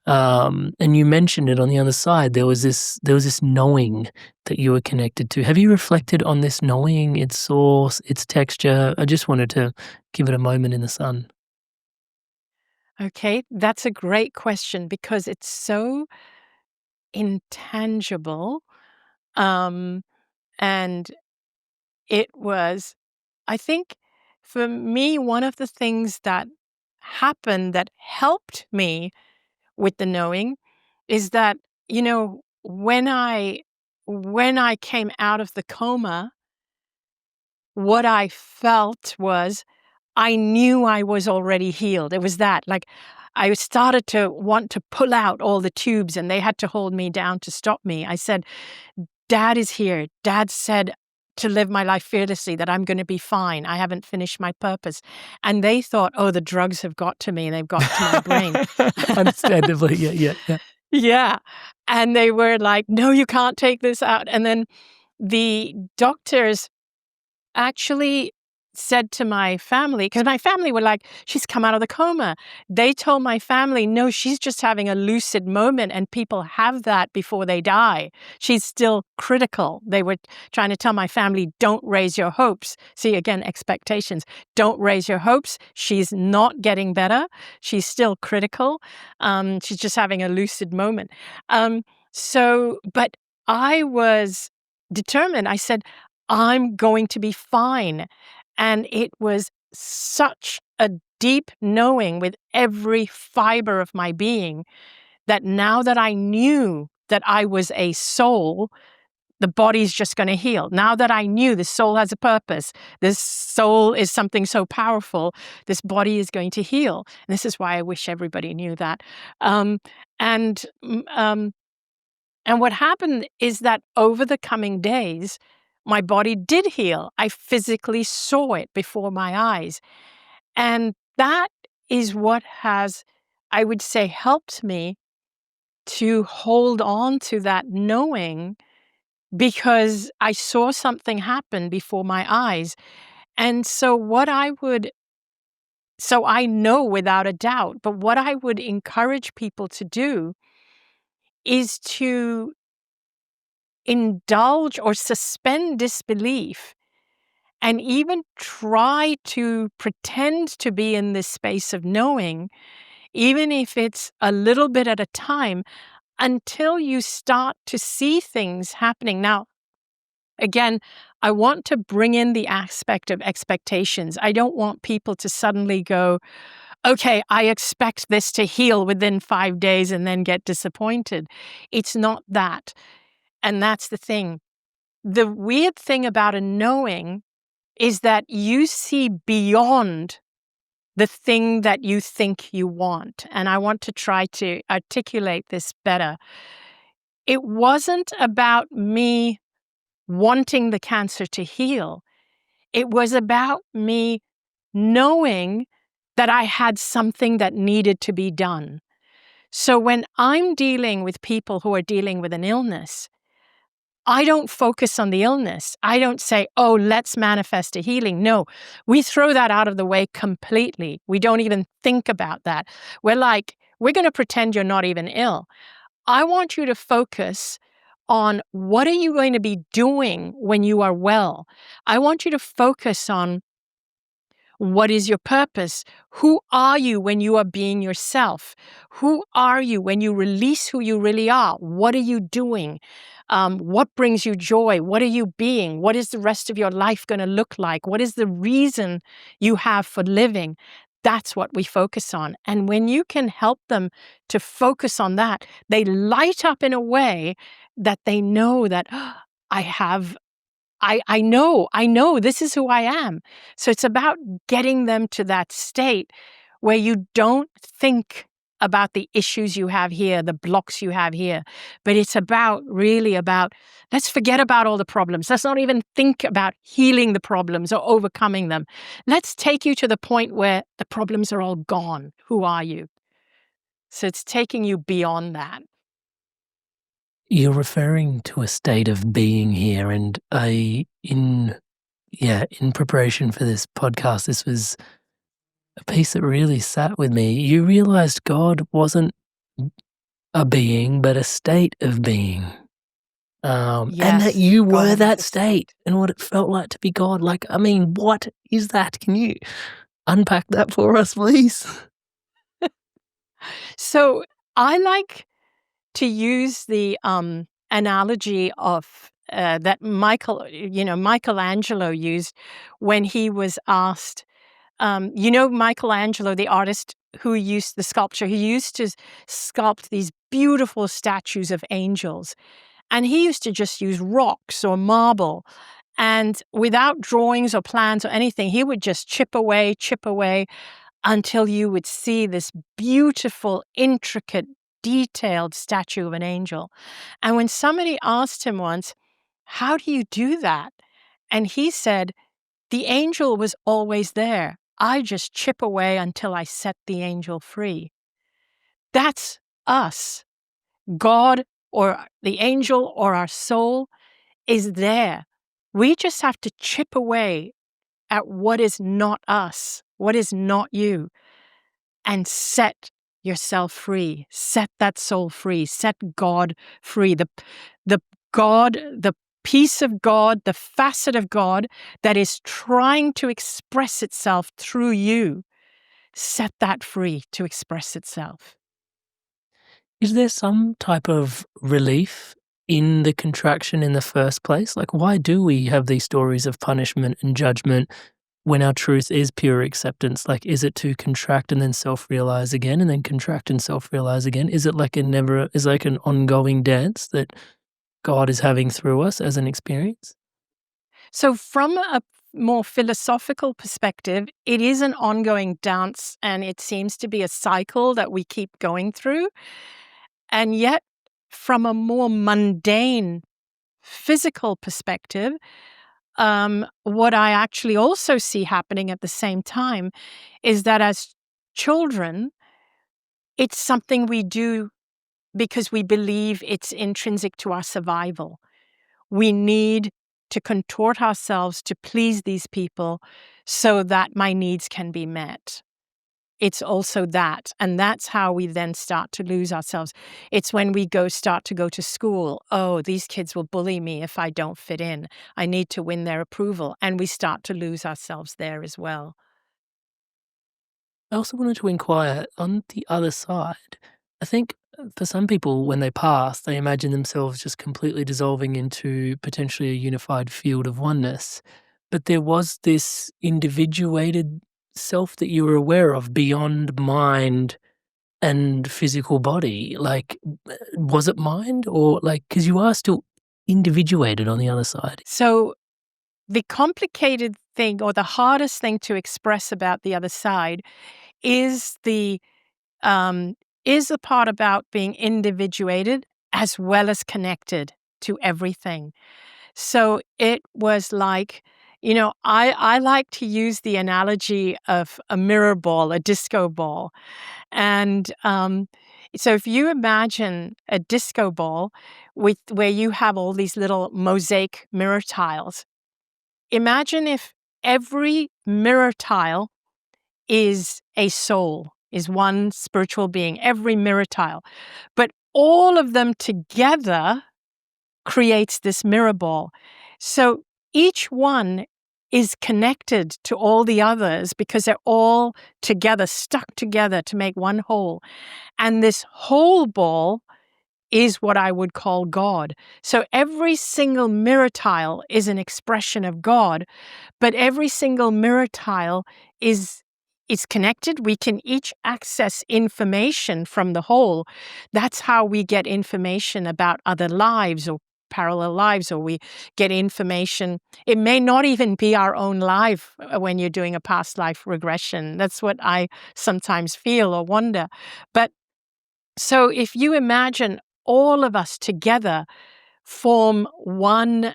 And you mentioned it on the other side. There was this knowing that you were connected to. Have you reflected on this knowing, its source, its texture? I just wanted to give it a moment in the sun. Okay, that's a great question because it's so intangible. And it was, I think, for me, one of the things that happened that helped me with the knowing is that, when I came out of the coma, what I felt was I knew I was already healed. It was that, like, I started to want to pull out all the tubes and they had to hold me down to stop me. I said, Dad is here. Dad said to live my life fearlessly, that I'm going to be fine. I haven't finished my purpose. And they thought, oh, the drugs have got to me. They've got to my brain. Understandably, yeah. Yeah. And they were like, no, you can't take this out. And then the doctors actually said to my family, because my family were like, she's come out of the coma. They told my family, no, she's just having a lucid moment, and people have that before they die. She's still critical. They were trying to tell my family, don't raise your hopes. See, again, expectations. Don't raise your hopes. She's not getting better. She's still critical. She's just having a lucid moment. But I was determined. I said, I'm going to be fine. And it was such a deep knowing with every fiber of my being that now that I knew that I was a soul, the body's just going to heal. Now that I knew the soul has a purpose, this soul is something so powerful, this body is going to heal. And this is why I wish everybody knew that. And what happened is that over the coming days, my body did heal. I physically saw it before my eyes. And that is what has, I would say, helped me to hold on to that knowing, because I saw something happen before my eyes. And so I know without a doubt, but what I would encourage people to do is to indulge or suspend disbelief and even try to pretend to be in this space of knowing, even if it's a little bit at a time, until you start to see things happening. Now, again, I want to bring in the aspect of expectations. I don't want people to suddenly go, okay, I expect this to heal within 5 days and then get disappointed. It's not that. And that's the thing. The weird thing about a knowing is that you see beyond the thing that you think you want. And I want to try to articulate this better. It wasn't about me wanting the cancer to heal. It was about me knowing that I had something that needed to be done. So when I'm dealing with people who are dealing with an illness, I don't focus on the illness. I don't say, oh, let's manifest a healing. No, we throw that out of the way completely. We don't even think about that. We're like, we're going to pretend you're not even ill. I want you to focus on what are you going to be doing when you are well. I want you to focus on what is your purpose? Who are you when you are being yourself? Who are you when you release who you really are? What are you doing? What brings you joy? What are you being? What is the rest of your life going to look like? What is the reason you have for living? That's what we focus on. And when you can help them to focus on that, they light up in a way that they know that, oh, I know this is who I am. So it's about getting them to that state where you don't think about the issues you have here, the blocks you have here, but it's really about, let's forget about all the problems. Let's not even think about healing the problems or overcoming them. Let's take you to the point where the problems are all gone. Who are you? So it's taking you beyond that. You're referring to a state of being here, and in preparation for this podcast, this was a piece that really sat with me. You realized God wasn't a being, but a state of being. And that Yes, you God were is that a state and what it felt like to be God. Like, I mean, what is that? Can you unpack that for us, please? So I like to use the analogy of that Michelangelo used when he was asked. Michelangelo, the artist who used the sculpture, he used to sculpt these beautiful statues of angels. And he used to just use rocks or marble. And without drawings or plans or anything, he would just chip away until you would see this beautiful, intricate, detailed statue of an angel. And when somebody asked him once, how do you do that? And he said, the angel was always there. I just chip away until I set the angel free. That's us. God or the angel or our soul is there. We just have to chip away at what is not us, what is not you, and set yourself free. Set that soul free. Set God free. The God, the piece of God, the facet of God that is trying to express itself through you. Set that free to express itself. Is there some type of relief in the contraction in the first place? Like, why do we have these stories of punishment and judgment when our truth is pure acceptance? Like, is it to contract and then self-realize again and then contract and self-realize again? Is it like an ongoing dance that God is having through us as an experience? So from a more philosophical perspective, it is an ongoing dance, and it seems to be a cycle that we keep going through. And yet, from a more mundane physical perspective, what I actually also see happening at the same time is that as children, it's something we do because we believe it's intrinsic to our survival. We need to contort ourselves to please these people so that my needs can be met. It's also that. And that's how we then start to lose ourselves. It's when we start to go to school. Oh, these kids will bully me if I don't fit in. I need to win their approval. And we start to lose ourselves there as well. I also wanted to inquire on the other side. I think for some people, when they pass, they imagine themselves just completely dissolving into potentially a unified field of oneness. But there was this individuated self that you were aware of beyond mind and physical body. Like, was it mind or like, because you are still individuated on the other side? So the complicated thing or the hardest thing to express about the other side is the part about being individuated as well as connected to everything. So it was like, I like to use the analogy of a mirror ball, a disco ball. And so if you imagine a disco ball where you have all these little mosaic mirror tiles, imagine if every mirror tile is a soul, is one spiritual being, every mirror tile. But all of them together creates this mirror ball. So each one is connected to all the others because they're all together, stuck together to make one whole. And this whole ball is what I would call God. So every single mirror tile is an expression of God, but every single mirror tile is connected. We can each access information from the whole. That's how we get information about other lives or parallel lives, or we get information. It may not even be our own life when you're doing a past life regression. That's what I sometimes feel or wonder. But So if you imagine all of us together form one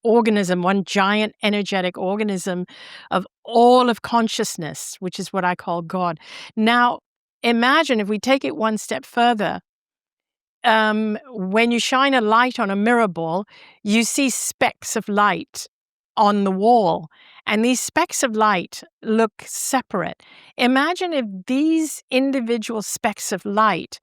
organism, one giant energetic organism of all of consciousness, which is what I call God. Now, imagine if we take it one step further. When you shine a light on a mirror ball, you see specks of light on the wall, and these specks of light look separate. Imagine if these individual specks of light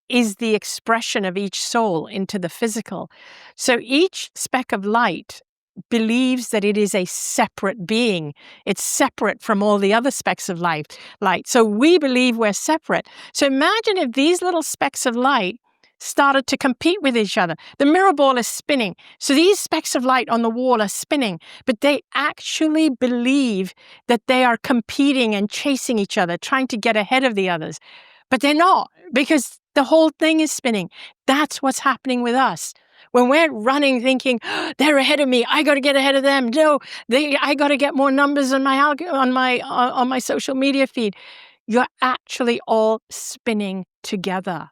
is the expression of each soul into the physical. So each speck of light believes that it is a separate being. It's separate from all the other specks of light. So we believe we're separate. So imagine if these little specks of light started to compete with each other. The mirror ball is spinning. So these specks of light on the wall are spinning, but they actually believe that they are competing and chasing each other, trying to get ahead of the others. But they're not, because the whole thing is spinning. That's what's happening with us. When we're running thinking, they're ahead of me, I got to get ahead of them. No, I got to get more numbers on my social media feed. You're actually all spinning together.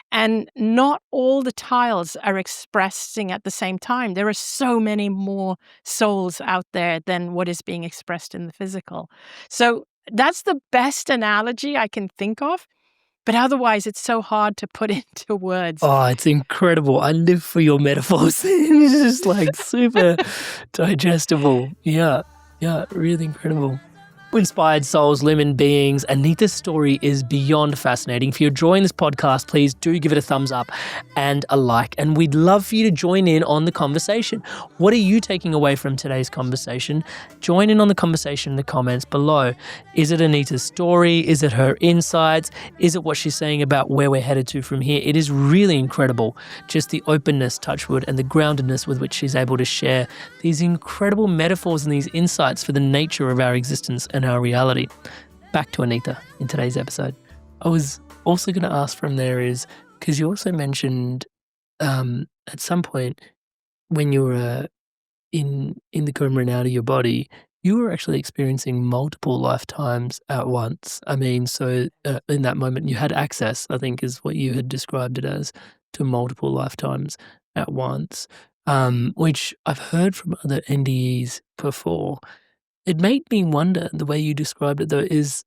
And not all the tiles are expressing at the same time. There are so many more souls out there than what is being expressed in the physical. So that's the best analogy I can think of. But otherwise, it's so hard to put into words. Oh, it's incredible. I live for your metaphors. It's just like super digestible. Yeah, really incredible. Inspired souls, living beings. Anita's story is beyond fascinating. If you're enjoying this podcast, please do give it a thumbs up and a like. And we'd love for you to join in on the conversation. What are you taking away from today's conversation? Join in on the conversation in the comments below. Is it Anita's story? Is it her insights? Is it what she's saying about where we're headed to from here? It is really incredible, just the openness, touchwood, and the groundedness with which she's able to share these incredible metaphors and these insights for the nature of our existence and our reality. Back to Anita in today's episode. I was also going to ask from there is, because you also mentioned at some point when you were in the coming out of your body, you were actually experiencing multiple lifetimes at once. I mean, so in that moment you had access, I think is what you had described it as, to multiple lifetimes at once, which I've heard from other NDEs before. It made me wonder, the way you described it though, is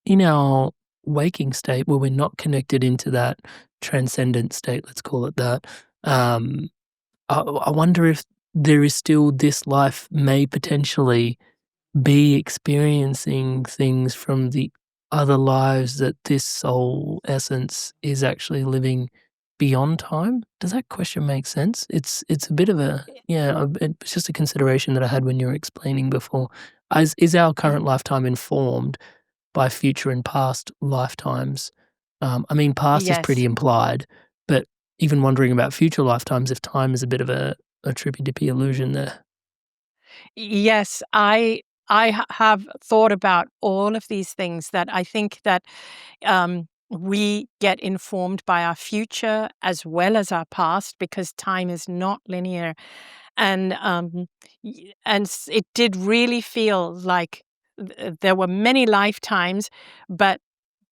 in our waking state where we're not connected into that transcendent state, let's call it that, I wonder if there is still this life may potentially be experiencing things from the other lives that this soul essence is actually living beyond time. Does that question make sense? It's a bit of a, it's just a consideration that I had when you were explaining before. Is our current lifetime informed by future and past lifetimes? I mean, past is pretty implied, but even wondering about future lifetimes, if time is a bit of a trippy-dippy illusion there. Yes, I have thought about all of these things, that I think that we get informed by our future as well as our past, because time is not linear. And it did really feel like there were many lifetimes, but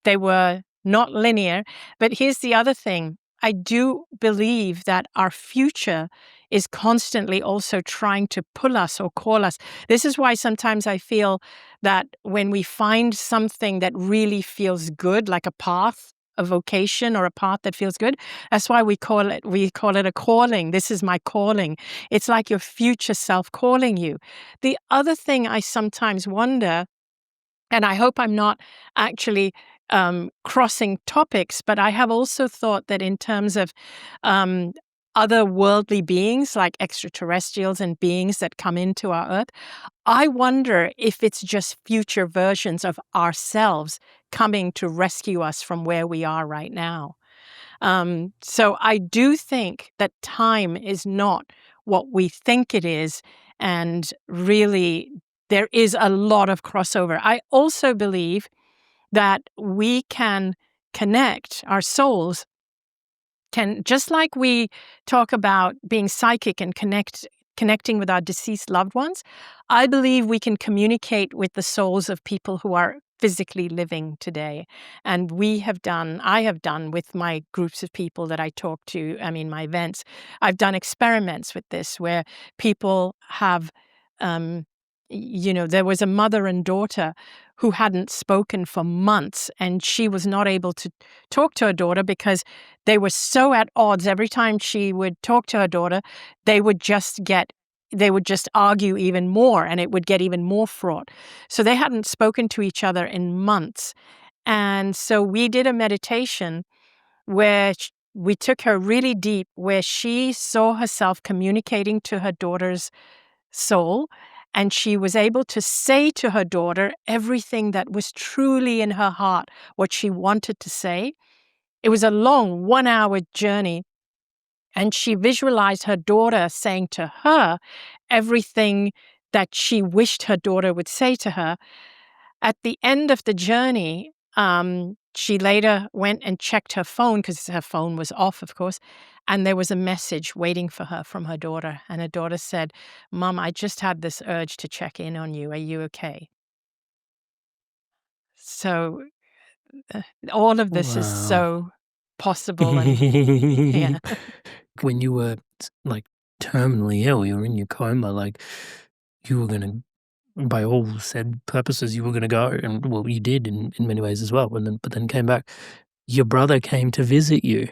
they were not linear. But here's the other thing. I do believe that our future is constantly also trying to pull us or call us. This is why sometimes I feel that when we find something that really feels good, like a path, a vocation, or a path that feels good, that's why we call it a calling. This is my calling. It's like your future self calling you. The other thing I sometimes wonder, and I hope I'm not actually crossing topics, but I have also thought that in terms of other worldly beings like extraterrestrials and beings that come into our Earth, I wonder if it's just future versions of ourselves coming to rescue us from where we are right now. So I do think that time is not what we think it is, and really there is a lot of crossover. I also believe that we can connect, our souls can, just like we talk about being psychic and connecting with our deceased loved ones, I believe we can communicate with the souls of people who are physically living today. And I have done with my groups of people that I talk to, my events, I've done experiments with this where people have, there was a mother and daughter who hadn't spoken for months, and she was not able to talk to her daughter because they were so at odds. Every time she would talk to her daughter, they would just argue even more, and it would get even more fraught. So they hadn't spoken to each other in months. And so we did a meditation where we took her really deep, where she saw herself communicating to her daughter's soul, and she was able to say to her daughter everything that was truly in her heart, what she wanted to say. It was a long 1-hour journey, and she visualized her daughter saying to her everything that she wished her daughter would say to her. At the end of the journey, she later went and checked her phone because her phone was off, of course, and there was a message waiting for her from her daughter. And her daughter said, "Mom, I just had this urge to check in on you. Are you okay?" So all of this is Wow. so possible. And yeah. When you were like terminally ill, you were in your coma, like you were going to, by all said purposes, you were going to go, and well, you did in many ways as well. But then came back. Your brother came to visit you,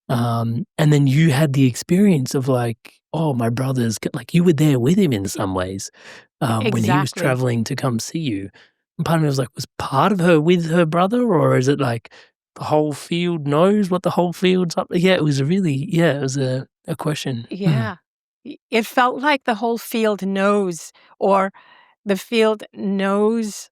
and then you had the experience of like, oh, my brother's like you were there with him in some ways when he was Exactly. traveling to come see you. And part of me was like, was part of her with her brother, or is it like the whole field knows what the whole field's up? Yeah, it was a question. Yeah. It felt like the whole field knows, or the field knows,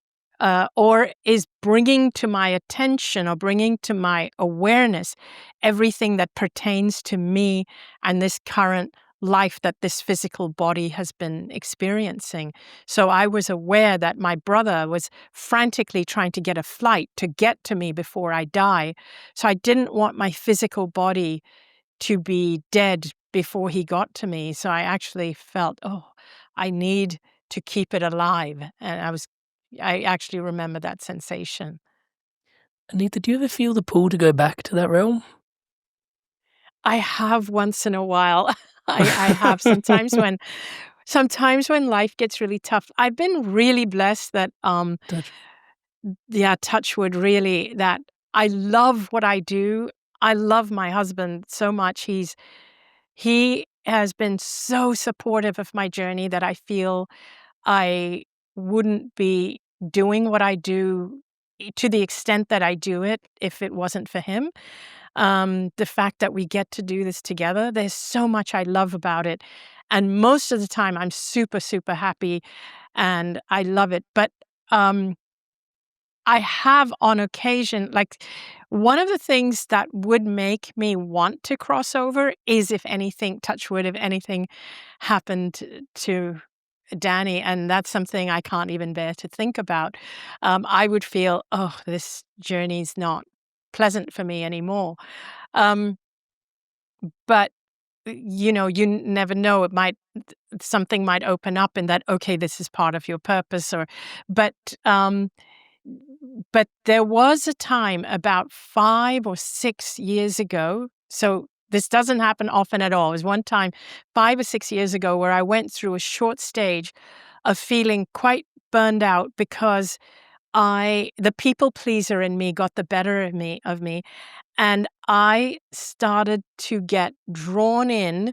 or is bringing to my attention or bringing to my awareness everything that pertains to me and this current life that this physical body has been experiencing. So I was aware that my brother was frantically trying to get a flight to get to me before I die. So I didn't want my physical body to be dead before he got to me. So I actually felt, oh, I need to keep it alive. And I actually remember that sensation. Anita, do you ever feel the pull to go back to that realm? I have once in a while. I have sometimes when life gets really tough. I've been really blessed that touch wood, really, that I love what I do. I love my husband so much. He has been so supportive of my journey that I feel I wouldn't be doing what I do to the extent that I do it if it wasn't for him. The fact that we get to do this together, there's so much I love about it. And most of the time, I'm super, super happy and I love it. But I have on occasion, like one of the things that would make me want to cross over is if anything, touch wood, if anything happened to Danny, and that's something I can't even bear to think about. I would feel, oh, this journey's not pleasant for me anymore. Um, but you never know. Something might open up in that. Okay, this is part of your purpose, but um, but there was a time about 5 or 6 years ago. So this doesn't happen often at all. It was one time 5 or 6 years ago where I went through a short stage of feeling quite burned out because the people pleaser in me got the better of me, and I started to get drawn in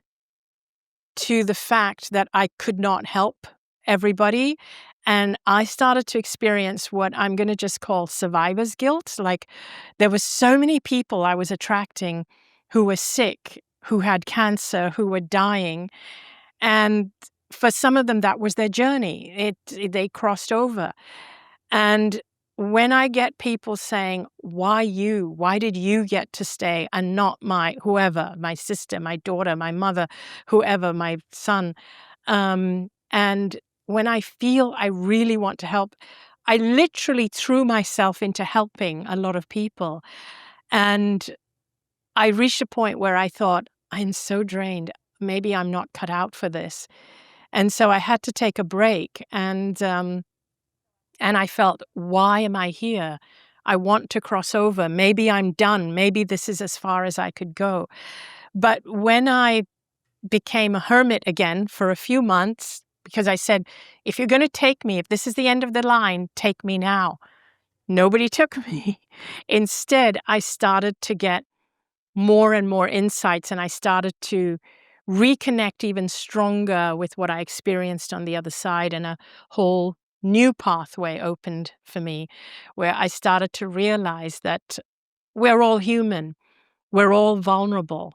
to the fact that I could not help everybody. And I started to experience what I'm going to just call survivor's guilt. Like there were so many people I was attracting who were sick, who had cancer, who were dying. And for some of them, that was their journey. They crossed over. And when I get people saying, why you? Why did you get to stay and not whoever, my sister, my daughter, my mother, whoever, my son? And when I feel I really want to help, I literally threw myself into helping a lot of people. And I reached a point where I thought, I'm so drained. Maybe I'm not cut out for this. And so I had to take a break. And And I felt, why am I here? I want to cross over. Maybe I'm done. Maybe this is as far as I could go. But when I became a hermit again for a few months, because I said, if you're going to take me, if this is the end of the line, take me now. Nobody took me. Instead, I started to get more and more insights, and I started to reconnect even stronger with what I experienced on the other side, and a whole new pathway opened for me, where I started to realize that we're all human, we're all vulnerable,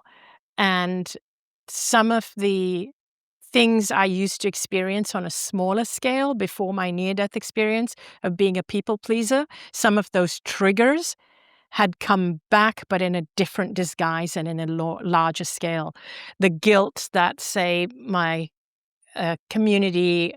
and some of the things I used to experience on a smaller scale before my near-death experience of being a people pleaser, some of those triggers had come back, but in a different disguise and in a larger scale. The guilt that, say, my community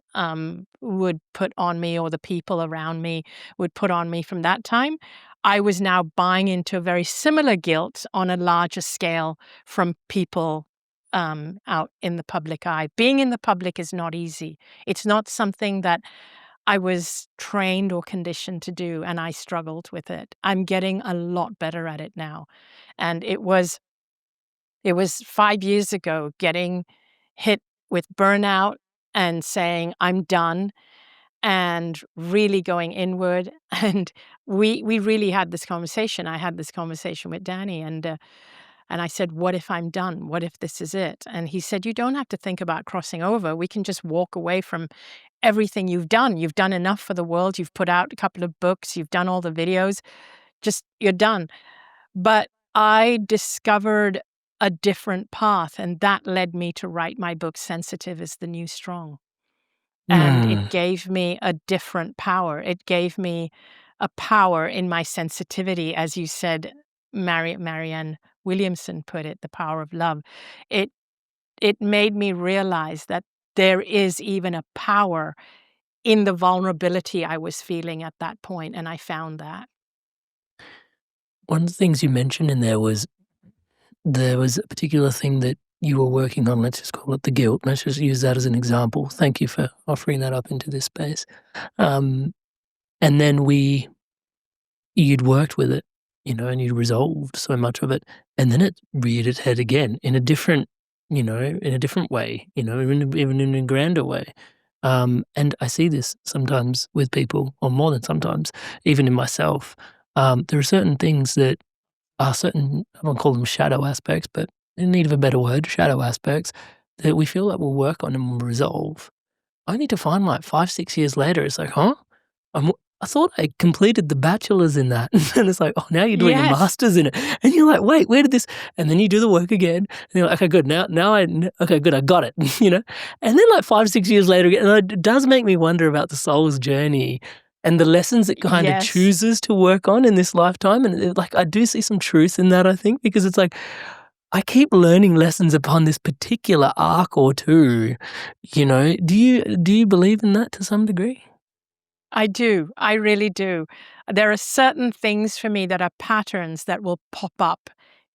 would put on me, or the people around me would put on me from that time, I was now buying into a very similar guilt on a larger scale from people out in the public eye. Being in the public is not easy. It's not something that I was trained or conditioned to do, and I struggled with it. I'm getting a lot better at it now. And it was 5 years ago, getting hit with burnout and saying, I'm done, and really going inward. And we really had this conversation. I had this conversation with Danny, and I said, what if I'm done? What if this is it? And he said, you don't have to think about crossing over. We can just walk away from everything you've done. You've done enough for the world. You've put out a couple of books. You've done all the videos. Just, you're done. But I discovered a different path, and that led me to write my book, Sensitive is the New Strong. And it gave me a different power. It gave me a power in my sensitivity, as you said, Marianne Williamson put it, the power of love. It made me realize that there is even a power in the vulnerability I was feeling at that point, and I found that. One of the things you mentioned in there was a particular thing that you were working on. Let's just call it the guilt. Let's just use that as an example. Thank you for offering that up into this space. And then you'd worked with it, and you'd resolved so much of it, and then it reared its head again in a different, in a different way, even in a grander way. And I see this sometimes with people, or more than sometimes, even in myself. There are certain things that are certain, I won't call them shadow aspects, but in need of a better word, shadow aspects, that we feel like we'll work on and we'll resolve. Only to find like 5-6 years later, it's like, I thought I completed the bachelor's in that. And it's like, oh, now you're doing a master's in it. And you're like, wait, where did this? And then you do the work again. And you're like, okay, good. Okay, good. I got it, And then like 5-6 years later, and it does make me wonder about the soul's journey and the lessons it kind of chooses to work on in this lifetime. And I do see some truth in that, I think, because it's like, I keep learning lessons upon this particular arc or two, Do you believe in that to some degree? I do. I really do. There are certain things for me that are patterns that will pop up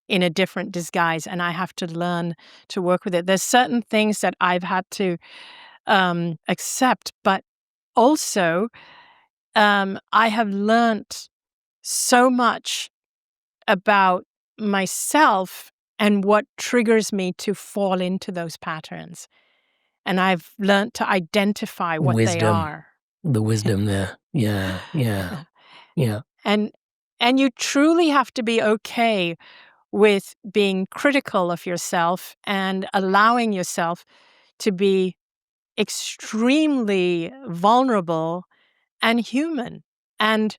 in a different disguise, and I have to learn to work with it. There's certain things that I've had to accept, but also I have learnt so much about myself and what triggers me to fall into those patterns. And I've learnt to identify what they are. The wisdom there. Yeah. And you truly have to be okay with being critical of yourself and allowing yourself to be extremely vulnerable and human. And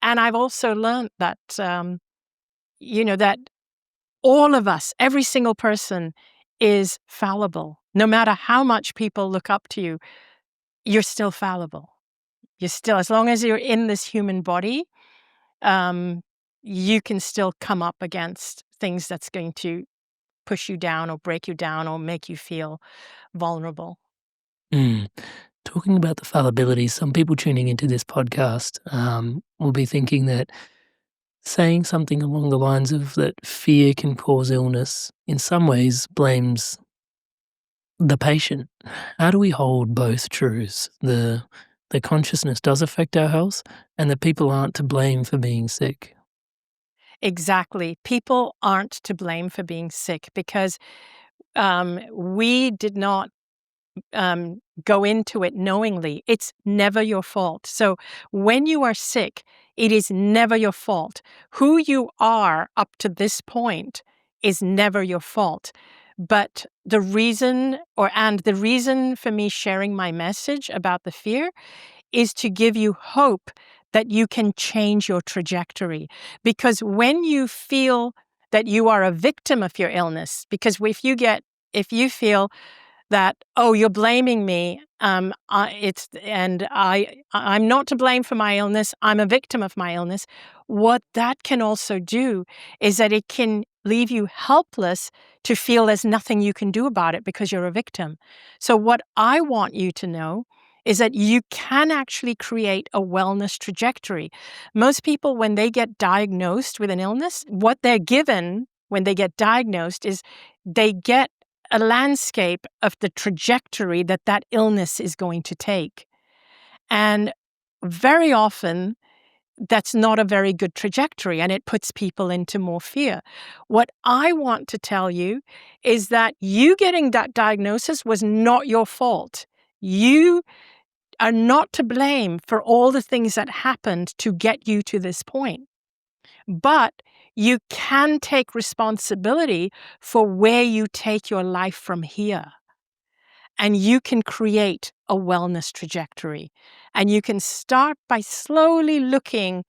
I've also learned that, that all of us, every single person is fallible. No matter how much people look up to you, you're still fallible. You're still, as long as you're in this human body, you can still come up against things that's going to push you down or break you down or make you feel vulnerable. Talking about the fallibility, some people tuning into this podcast will be thinking that saying something along the lines of that fear can cause illness in some ways blames the patient. How do we hold both truths, the the consciousness does affect our health and that people aren't to blame for being sick. Exactly. People aren't to blame for being sick because we did not go into it knowingly. It's never your fault. So when you are sick, it is never your fault. Who you are up to this point is never your fault. But the reason for me sharing my message about the fear is to give you hope that you can change your trajectory. Because when you feel that you are a victim of your illness, because if you feel that, oh, you're blaming me, I'm not to blame for my illness, I'm a victim of my illness, what that can also do is that it can leave you helpless to feel there's nothing you can do about it because you're a victim. So what I want you to know is that you can actually create a wellness trajectory. Most people, when they get diagnosed with an illness, what they're given when they get diagnosed is they get a landscape of the trajectory that that illness is going to take. And very often, that's not a very good trajectory, and it puts people into more fear. What I want to tell you is that you getting that diagnosis was not your fault. You are not to blame for all the things that happened to get you to this point. But you can take responsibility for where you take your life from here. And you can create a wellness trajectory. And you can start by slowly looking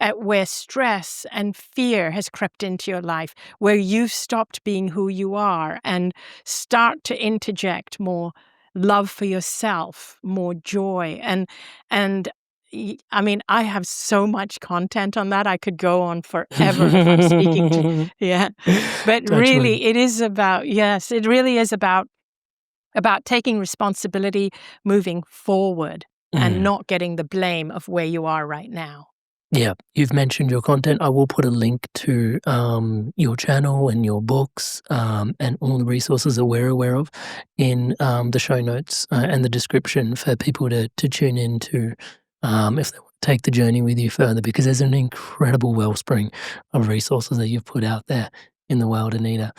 at where stress and fear has crept into your life, where you've stopped being who you are, and start to interject more love for yourself, more joy. And I mean, I have so much content on that. I could go on forever if I'm speaking to, yeah. But Touch really, wood. it is about, yes, it really is about taking responsibility, moving forward, and not getting the blame of where you are right now. Yeah, you've mentioned your content. I will put a link to your channel and your books and all the resources that we're aware of in the show notes and the description for people to tune into if they want to take the journey with you further, because there's an incredible wellspring of resources that you've put out there in the world, Anita.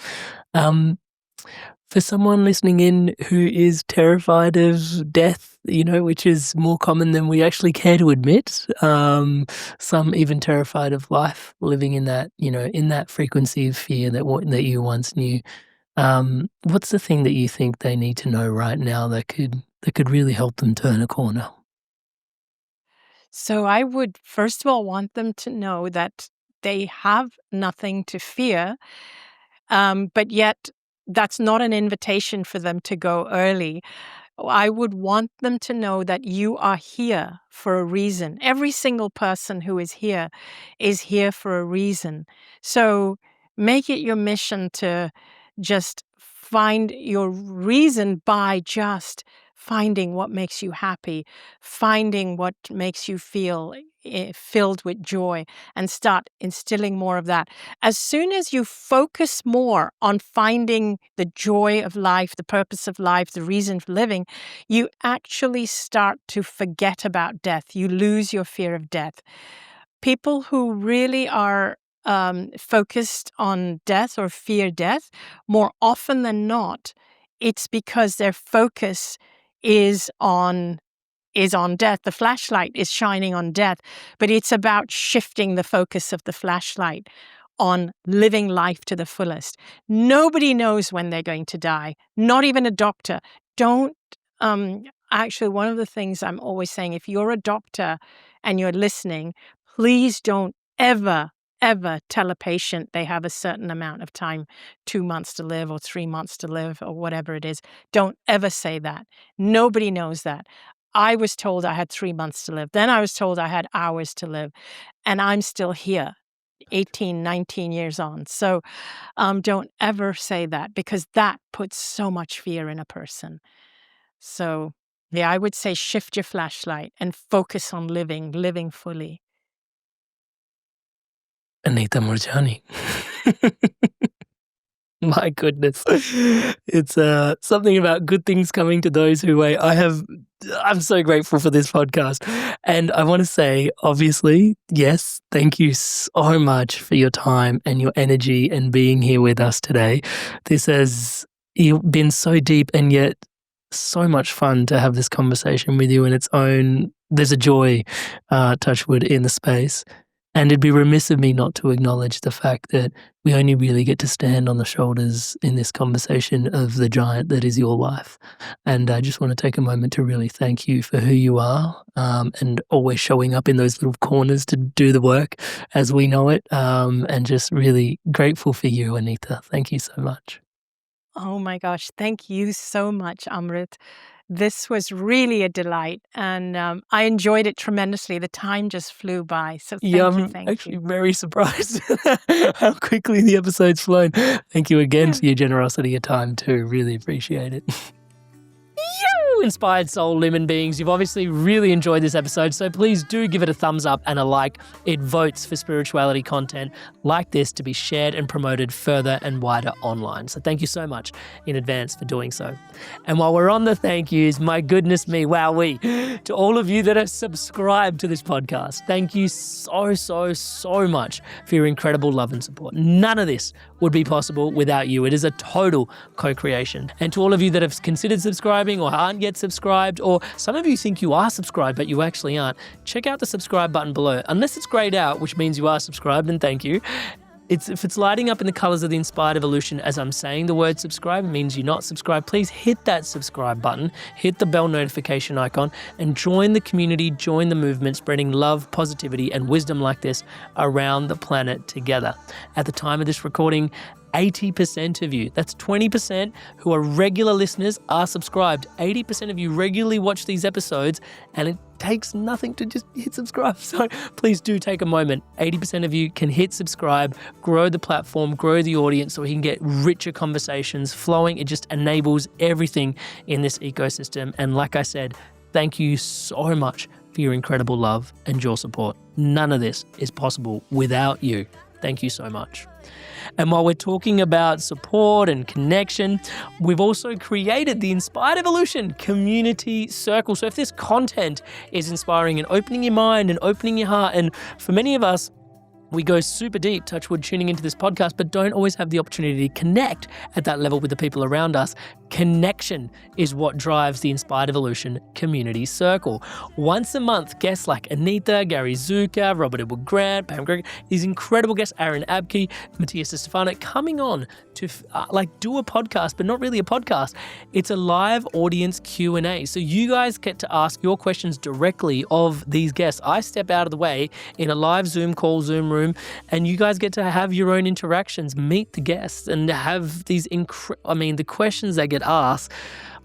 For someone listening in who is terrified of death, which is more common than we actually care to admit, some even terrified of life, living in that, in that frequency of fear that you once knew. What's the thing that you think they need to know right now that could really help them turn a corner? So I would first of all want them to know that they have nothing to fear, but yet that's not an invitation for them to go early. I would want them to know that you are here for a reason. Every single person who is here for a reason. So make it your mission to just find your reason by just finding what makes you happy, finding what makes you feel filled with joy, and start instilling more of that. As soon as you focus more on finding the joy of life, the purpose of life, the reason for living, you actually start to forget about death. You lose your fear of death. People who really are focused on death or fear death, more often than not, it's because their focus is on death. The flashlight is shining on death, but it's about shifting the focus of the flashlight on living life to the fullest. Nobody knows when they're going to die, not even a doctor. Don't, actually, one of the things I'm always saying, if you're a doctor and you're listening, please don't ever tell a patient they have a certain amount of time, 2 months to live or 3 months to live or whatever it is. Don't ever say that. Nobody knows that. I was told I had 3 months to live. Then I was told I had hours to live. And I'm still here, 18, 19 years on. So don't ever say that, because that puts so much fear in a person. So yeah, I would say shift your flashlight and focus on living fully. Anita Moorjani. My goodness. It's something about good things coming to those who wait. I have I'm so grateful for this podcast. And I want to say, obviously, yes, thank you so much for your time and your energy and being here with us today. This has been so deep and yet so much fun to have this conversation with you in its own. There's a joy, touch wood, in the space. And it'd be remiss of me not to acknowledge the fact that we only really get to stand on the shoulders in this conversation of the giant that is your life. And I just want to take a moment to really thank you for who you are, and always showing up in those little corners to do the work as we know it. And just really grateful for you, Anita. Thank you so much. Oh my gosh, thank you so much, Amrit. This was really a delight, and I enjoyed it tremendously. The time just flew by, so Yeah, thank you, I'm thank actually you. very surprised how quickly the episode's flown. Thank you again for your generosity, your time too. Really appreciate it. You inspired soul lemon beings, you've obviously really enjoyed this episode, so please do give it a thumbs up and a like. It votes for spirituality content like this to be shared and promoted further and wider online. So thank you so much in advance for doing so. And while we're on the thank yous, my goodness me, wowee, to all of you that have subscribed to this podcast, thank you so much for your incredible love and support. None of this would be possible without you. It is a total co-creation. And to all of you that have considered subscribing or aren't yet subscribed, or some of you think you are subscribed but you actually aren't, check out the subscribe button below. Unless it's grayed out, which means you are subscribed, and thank you. If it's lighting up in the colors of the Inspired Evolution as I'm saying the word subscribe, it means you're not subscribed. Please hit that subscribe button, hit the bell notification icon, and join the community, join the movement, spreading love, positivity, and wisdom like this around the planet together. At the time of this recording, 80% of you, that's 20% who are regular listeners, are subscribed. 80% of you regularly watch these episodes, and it takes nothing to just hit subscribe. So please do take a moment. 80% of you can hit subscribe, grow the platform, grow the audience so we can get richer conversations flowing. It just enables everything in this ecosystem. And like I said, thank you so much for your incredible love and your support. None of this is possible without you. Thank you so much. And while we're talking about support and connection, we've also created the Inspired Evolution Community Circle. So if this content is inspiring and opening your mind and opening your heart, and for many of us, we go super deep, touch wood, tuning into this podcast, but don't always have the opportunity to connect at that level with the people around us. Connection is what drives the Inspired Evolution Community Circle. Once a month, guests like Anita, Gary Zucker, Robert Edward Grant, Pam Greger, these incredible guests, Aaron Abke, Matthias Stefano, coming on to do a podcast, but not really a podcast. It's a live audience Q&A. So you guys get to ask your questions directly of these guests. I step out of the way in a live Zoom call, Zoom room, and you guys get to have your own interactions, meet the guests, and have these the questions that get asked.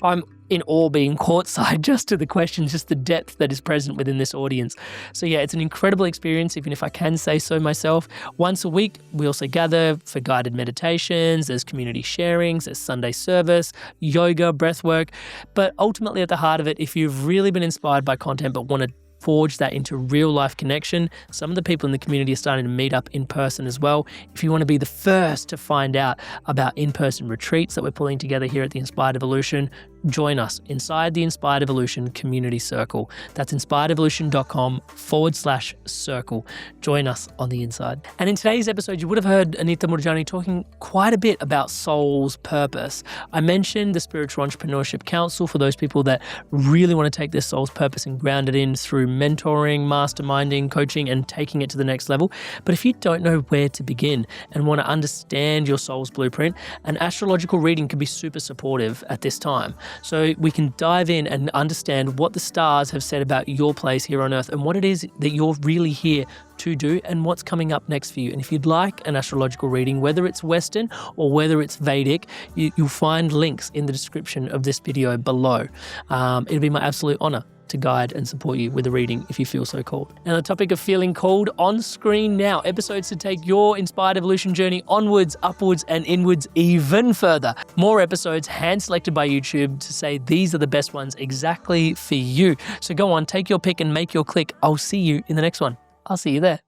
I'm in awe being courtside just to the questions, just the depth that is present within this audience. So yeah, it's an incredible experience, even if I can say so myself. Once a week, we also gather for guided meditations, there's community sharings, there's Sunday service, yoga, breathwork. But ultimately at the heart of it, if you've really been inspired by content but want to forge that into real life connection, some of the people in the community are starting to meet up in person as well. If you want to be the first to find out about in-person retreats that we're pulling together here at the Inspired Evolution, join us inside the Inspired Evolution Community Circle. That's inspiredevolution.com/circle. Join us on the inside. And in today's episode, you would have heard Anita Moorjani talking quite a bit about soul's purpose. I mentioned the Spiritual Entrepreneurship Council for those people that really want to take their soul's purpose and ground it in through mentoring, masterminding, coaching, and taking it to the next level. But if you don't know where to begin and want to understand your soul's blueprint, an astrological reading can be super supportive at this time. So we can dive in and understand what the stars have said about your place here on Earth and what it is that you're really here to do and what's coming up next for you. And if you'd like an astrological reading, whether it's Western or whether it's Vedic, you'll find links in the description of this video below. It'll be my absolute honor to guide and support you with a reading if you feel so called. And the topic of feeling called, on screen now, episodes to take your Inspired Evolution journey onwards, upwards, and inwards even further. More episodes hand-selected by YouTube to say these are the best ones exactly for you. So go on, take your pick and make your click. I'll see you in the next one. I'll see you there.